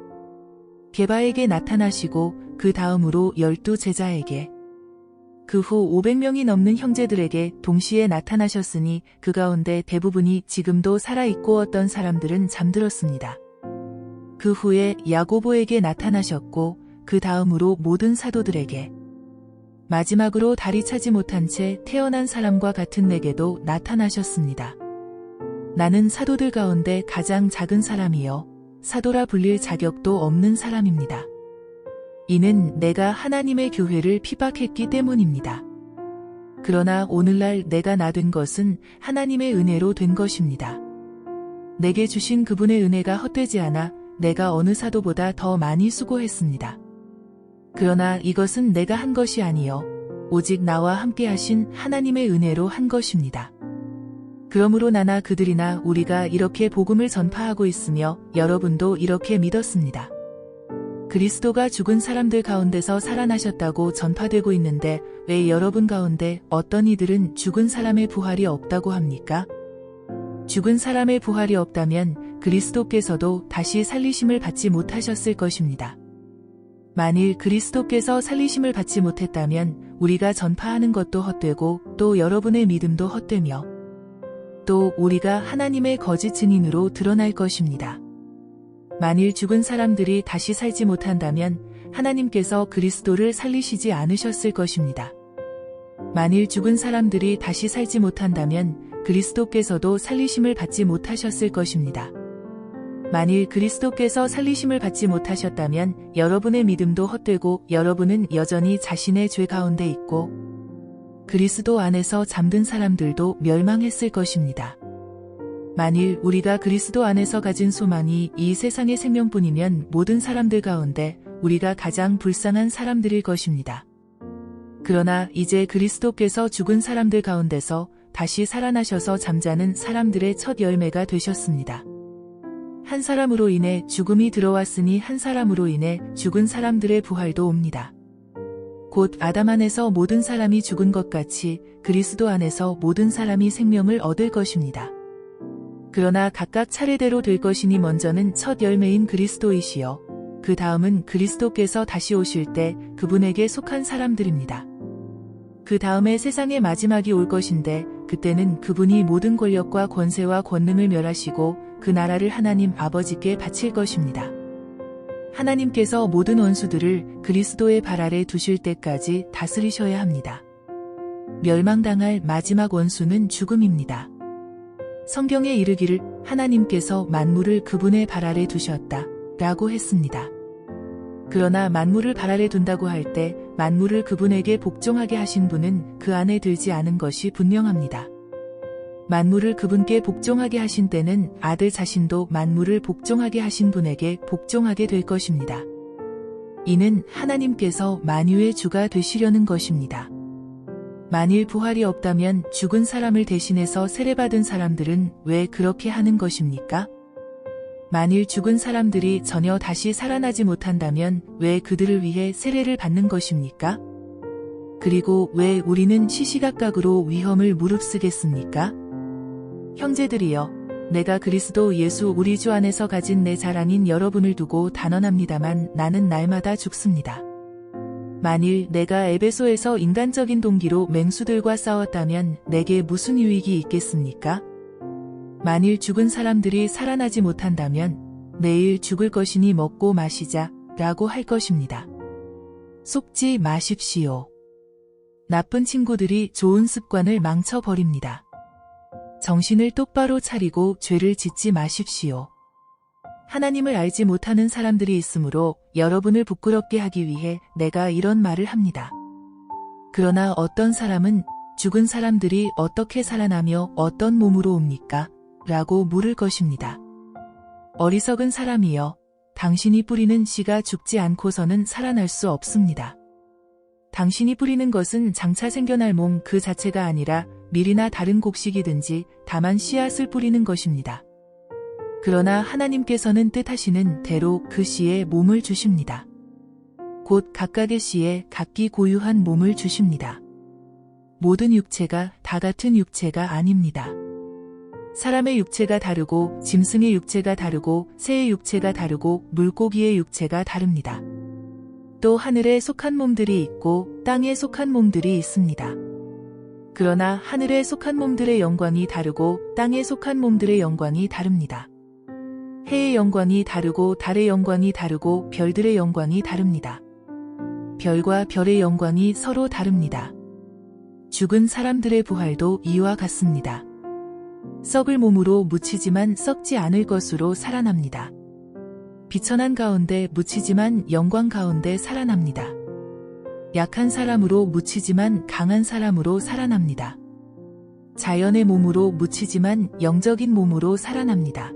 게바에게 나타나시고 그 다음으로 12 제자에게 그 후 500명이 넘는 형제들에게 동시에 나타나셨으니 그 가운데 대부분이 지금도 살아있고 어떤 사람들은 잠들었습니다. 그 후에 야고보에게 나타나셨고 그 다음으로 모든 사도들에게 마지막으로 다리 차지 못한 채 태어난 사람과 같은 내게도 나타나셨습니다. 나는 사도들 가운데 가장 작은 사람이요 사도라 불릴 자격도 없는 사람입니다. 이는 내가 하나님의 교회를 핍박했기 때문입니다. 그러나 오늘날 내가 나된 것은 하나님의 은혜로 된 것입니다. 내게 주신 그분의 은혜가 헛되지 않아 내가 어느 사도보다 더 많이 수고했습니다. 그러나 이것은 내가 한 것이 아니요 오직 나와 함께 하신 하나님의 은혜로 한 것입니다. 그러므로 나나 그들이나 우리가 이렇게 복음을 전파하고 있으며 여러분도 이렇게 믿었습니다. 그리스도가 죽은 사람들 가운데서 살아나셨다고 전파되고 있는데 왜 여러분 가운데 어떤 이들은 죽은 사람의 부활이 없다고 합니까? 죽은 사람의 부활이 없다면 그리스도께서도 다시 살리심을 받지 못하셨을 것입니다. 만일 그리스도께서 살리심을 받지 못했다면 우리가 전파하는 것도 헛되고 또 여러분의 믿음도 헛되며 또 우리가 하나님의 거짓 증인으로 드러날 것입니다. 만일 죽은 사람들이 다시 살지 못한다면 하나님께서 그리스도를 살리시지 않으셨을 것입니다. 만일 죽은 사람들이 다시 살지 못한다면 그리스도께서도 살리심을 받지 못하셨을 것입니다. 만일 그리스도께서 살리심을 받지 못하셨다면 여러분의 믿음도 헛되고 여러분은 여전히 자신의 죄 가운데 있고 그리스도 안에서 잠든 사람들도 멸망했을 것입니다. 만일 우리가 그리스도 안에서 가진 소망이 이 세상의 생명뿐이면 모든 사람들 가운데 우리가 가장 불쌍한 사람들일 것입니다. 그러나 이제 그리스도께서 죽은 사람들 가운데서 다시 살아나셔서 잠자는 사람들의 첫 열매가 되셨습니다. 한 사람으로 인해 죽음이 들어왔으니 한 사람으로 인해 죽은 사람들의 부활도 옵니다. 곧 아담 안에서 모든 사람이 죽은 것 같이 그리스도 안에서 모든 사람이 생명을 얻을 것입니다. 그러나 각각 차례대로 될 것이니 먼저는 첫 열매인 그리스도이시요 그 다음은 그리스도께서 다시 오실 때 그분에게 속한 사람들입니다. 그 다음에 세상의 마지막이 올 것인데 그때는 그분이 모든 권력과 권세와 권능을 멸하시고 그 나라를 하나님 아버지께 바칠 것입니다. 하나님께서 모든 원수들을 그리스도의 발 아래 두실 때까지 다스리셔야 합니다. 멸망당할 마지막 원수는 죽음입니다. 성경에 이르기를 하나님께서 만물을 그분의 발 아래 두셨다 라고 했습니다. 그러나 만물을 발 아래 둔다고 할 때 만물을 그분에게 복종하게 하신 분은 그 안에 들지 않은 것이 분명합니다. 만물을 그분께 복종하게 하신 때는 아들 자신도 만물을 복종하게 하신 분에게 복종하게 될 것입니다. 이는 하나님께서 만유의 주가 되시려는 것입니다. 만일 부활이 없다면 죽은 사람을 대신해서 세례받은 사람들은 왜 그렇게 하는 것입니까? 만일 죽은 사람들이 전혀 다시 살아나지 못한다면 왜 그들을 위해 세례를 받는 것입니까? 그리고 왜 우리는 시시각각으로 위험을 무릅쓰겠습니까? 형제들이여, 내가 그리스도 예수 우리 주 안에서 가진 내 자랑인 여러분을 두고 단언합니다만 나는 날마다 죽습니다. 만일 내가 에베소에서 인간적인 동기로 맹수들과 싸웠다면 내게 무슨 유익이 있겠습니까? 만일 죽은 사람들이 살아나지 못한다면 내일 죽을 것이니 먹고 마시자 라고 할 것입니다. 속지 마십시오. 나쁜 친구들이 좋은 습관을 망쳐버립니다. 정신을 똑바로 차리고 죄를 짓지 마십시오. 하나님을 알지 못하는 사람들이 있으므로 여러분을 부끄럽게 하기 위해 내가 이런 말을 합니다. 그러나 어떤 사람은 죽은 사람들이 어떻게 살아나며 어떤 몸으로 옵니까? 라고 물을 것입니다. 어리석은 사람이여, 당신이 뿌리는 씨가 죽지 않고서는 살아날 수 없습니다. 당신이 뿌리는 것은 장차 생겨날 몸 그 자체가 아니라 밀이나 다른 곡식이든지 다만 씨앗을 뿌리는 것입니다. 그러나 하나님께서는 뜻하시는 대로 그 씨에 몸을 주십니다. 곧 각각의 씨에 각기 고유한 몸을 주십니다. 모든 육체가 다 같은 육체가 아닙니다. 사람의 육체가 다르고 짐승의 육체가 다르고 새의 육체가 다르고 물고기의 육체가 다릅니다. 또 하늘에 속한 몸들이 있고 땅에 속한 몸들이 있습니다. 그러나 하늘에 속한 몸들의 영광이 다르고 땅에 속한 몸들의 영광이 다릅니다. 해의 영광이 다르고 달의 영광이 다르고 별들의 영광이 다릅니다. 별과 별의 영광이 서로 다릅니다. 죽은 사람들의 부활도 이와 같습니다. 썩을 몸으로 묻히지만 썩지 않을 것으로 살아납니다. 비천한 가운데 묻히지만 영광 가운데 살아납니다. 약한 사람으로 묻히지만 강한 사람으로 살아납니다. 자연의 몸으로 묻히지만 영적인 몸으로 살아납니다.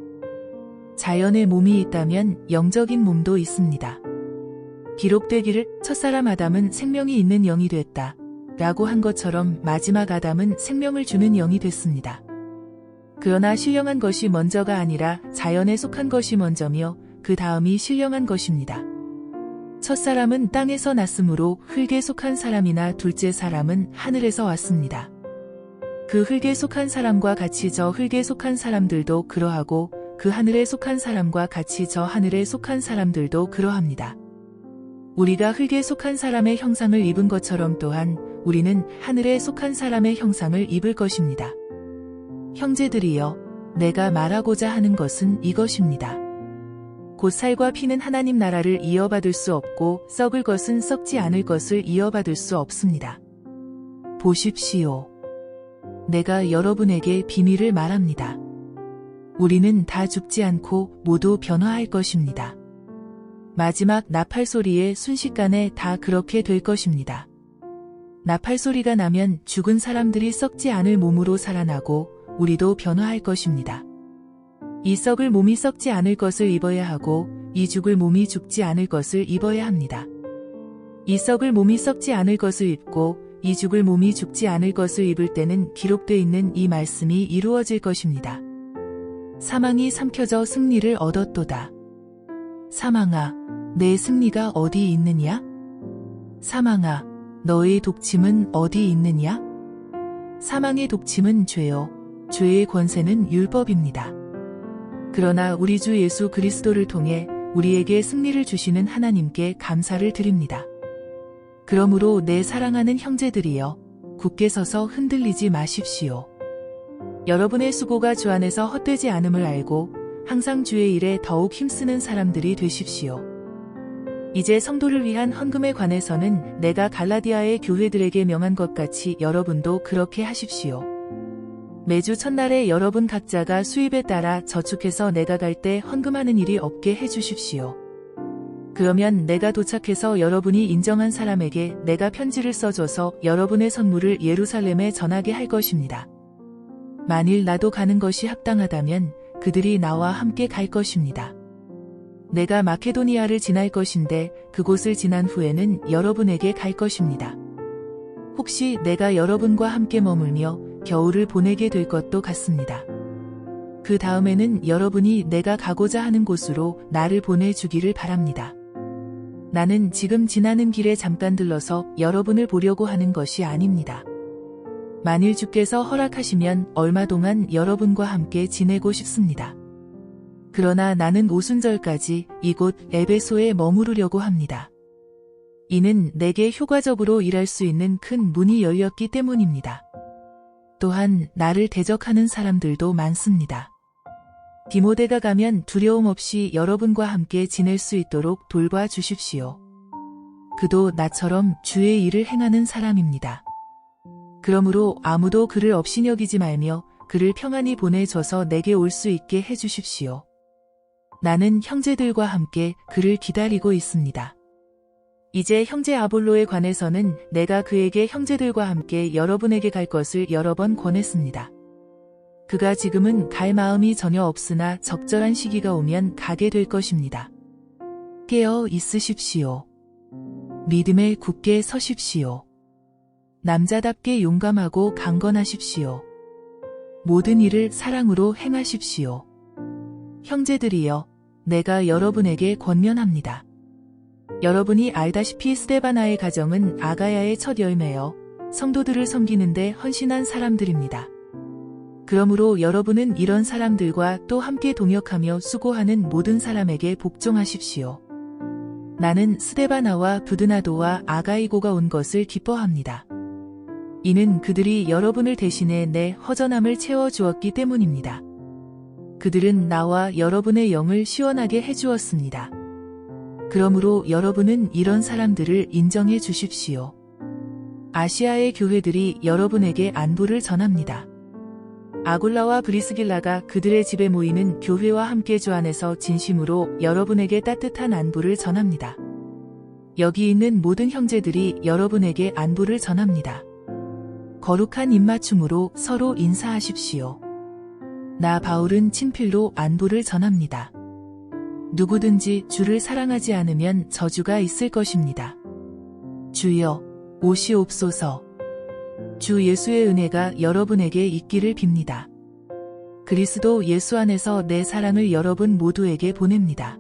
자연의 몸이 있다면 영적인 몸도 있습니다. 기록되기를 첫사람 아담은 생명이 있는 영이 됐다 라고 한 것처럼 마지막 아담은 생명을 주는 영이 됐습니다. 그러나 신령한 것이 먼저가 아니라 자연에 속한 것이 먼저며 그 다음이 신령한 것입니다. 첫사람은 땅에서 났으므로 흙에 속한 사람이나 둘째 사람은 하늘에서 왔습니다. 그 흙에 속한 사람과 같이 저 흙에 속한 사람들도 그러하고 그 하늘에 속한 사람과 같이 저 하늘에 속한 사람들도 그러합니다. 우리가 흙에 속한 사람의 형상을 입은 것처럼 또한 우리는 하늘에 속한 사람의 형상을 입을 것입니다. 형제들이여, 내가 말하고자 하는 것은 이것입니다. 곧 살과 피는 하나님 나라를 이어받을 수 없고 썩을 것은 썩지 않을 것을 이어받을 수 없습니다. 보십시오. 내가 여러분에게 비밀을 말합니다. 우리는 다 죽지 않고 모두 변화할 것입니다. 마지막 나팔 소리에 순식간에 다 그렇게 될 것입니다. 나팔 소리가 나면 죽은 사람들이 썩지 않을 몸으로 살아나고 우리도 변화할 것입니다. 이 썩을 몸이 썩지 않을 것을 입어야 하고 이 죽을 몸이 죽지 않을 것을 입어야 합니다. 이 썩을 몸이 썩지 않을 것을 입고 이 죽을 몸이 죽지 않을 것을 입을 때는 기록되어 있는 이 말씀이 이루어질 것입니다. 사망이 삼켜져 승리를 얻었도다. 사망아, 내 승리가 어디 있느냐? 사망아, 너의 독침은 어디 있느냐? 사망의 독침은 죄요, 죄의 권세는 율법입니다. 그러나 우리 주 예수 그리스도를 통해 우리에게 승리를 주시는 하나님께 감사를 드립니다. 그러므로 내 사랑하는 형제들이여, 굳게 서서 흔들리지 마십시오. 여러분의 수고가 주 안에서 헛되지 않음을 알고 항상 주의 일에 더욱 힘쓰는 사람들이 되십시오. 이제 성도를 위한 헌금에 관해서는 내가 갈라디아의 교회들에게 명한 것 같이 여러분도 그렇게 하십시오. 매주 첫날에 여러분 각자가 수입에 따라 저축해서 내가 갈 때 헌금하는 일이 없게 해주십시오. 그러면 내가 도착해서 여러분이 인정한 사람에게 내가 편지를 써줘서 여러분의 선물을 예루살렘에 전하게 할 것입니다. 만일 나도 가는 것이 합당하다면 그들이 나와 함께 갈 것입니다. 내가 마케도니아를 지날 것인데 그곳을 지난 후에는 여러분에게 갈 것입니다. 혹시 내가 여러분과 함께 머물며 겨울을 보내게 될 것도 같습니다. 그 다음에는 여러분이 내가 가고자 하는 곳으로 나를 보내주기를 바랍니다. 나는 지금 지나는 길에 잠깐 들러서 여러분을 보려고 하는 것이 아닙니다. 만일 주께서 허락하시면 얼마 동안 여러분과 함께 지내고 싶습니다. 그러나 나는 오순절까지 이곳 에베소에 머무르려고 합니다. 이는 내게 효과적으로 일할 수 있는 큰 문이 열렸기 때문입니다. 또한 나를 대적하는 사람들도 많습니다. 디모데가 가면 두려움 없이 여러분과 함께 지낼 수 있도록 돌봐 주십시오. 그도 나처럼 주의 일을 행하는 사람입니다. 그러므로 아무도 그를 업신여기지 말며 그를 평안히 보내줘서 내게 올 수 있게 해 주십시오. 나는 형제들과 함께 그를 기다리고 있습니다. 이제 형제 아볼로에 관해서는 내가 그에게 형제들과 함께 여러분에게 갈 것을 여러 번 권했습니다. 그가 지금은 갈 마음이 전혀 없으나 적절한 시기가 오면 가게 될 것입니다. 깨어 있으십시오. 믿음에 굳게 서십시오. 남자답게 용감하고 강건하십시오. 모든 일을 사랑으로 행하십시오. 형제들이여, 내가 여러분에게 권면합니다. 여러분이 알다시피 스데바나의 가정은 아가야의 첫 열매여 성도들을 섬기는데 헌신한 사람들입니다. 그러므로 여러분은 이런 사람들과 또 함께 동역하며 수고하는 모든 사람에게 복종하십시오. 나는 스데바나와 부드나도와 아가이고가 온 것을 기뻐합니다. 이는 그들이 여러분을 대신해 내 허전함을 채워주었기 때문입니다. 그들은 나와 여러분의 영을 시원하게 해주었습니다. 그러므로 여러분은 이런 사람들을 인정해 주십시오. 아시아의 교회들이 여러분에게 안부를 전합니다. 아굴라와 브리스길라가 그들의 집에 모이는 교회와 함께 주 안에서 진심으로 여러분에게 따뜻한 안부를 전합니다. 여기 있는 모든 형제들이 여러분에게 안부를 전합니다. 거룩한 입맞춤으로 서로 인사하십시오. 나 바울은 친필로 안부를 전합니다. 누구든지 주를 사랑하지 않으면 저주가 있을 것입니다. 주여, 오시옵소서. 주 예수의 은혜가 여러분에게 있기를 빕니다. 그리스도 예수 안에서 내 사랑을 여러분 모두에게 보냅니다.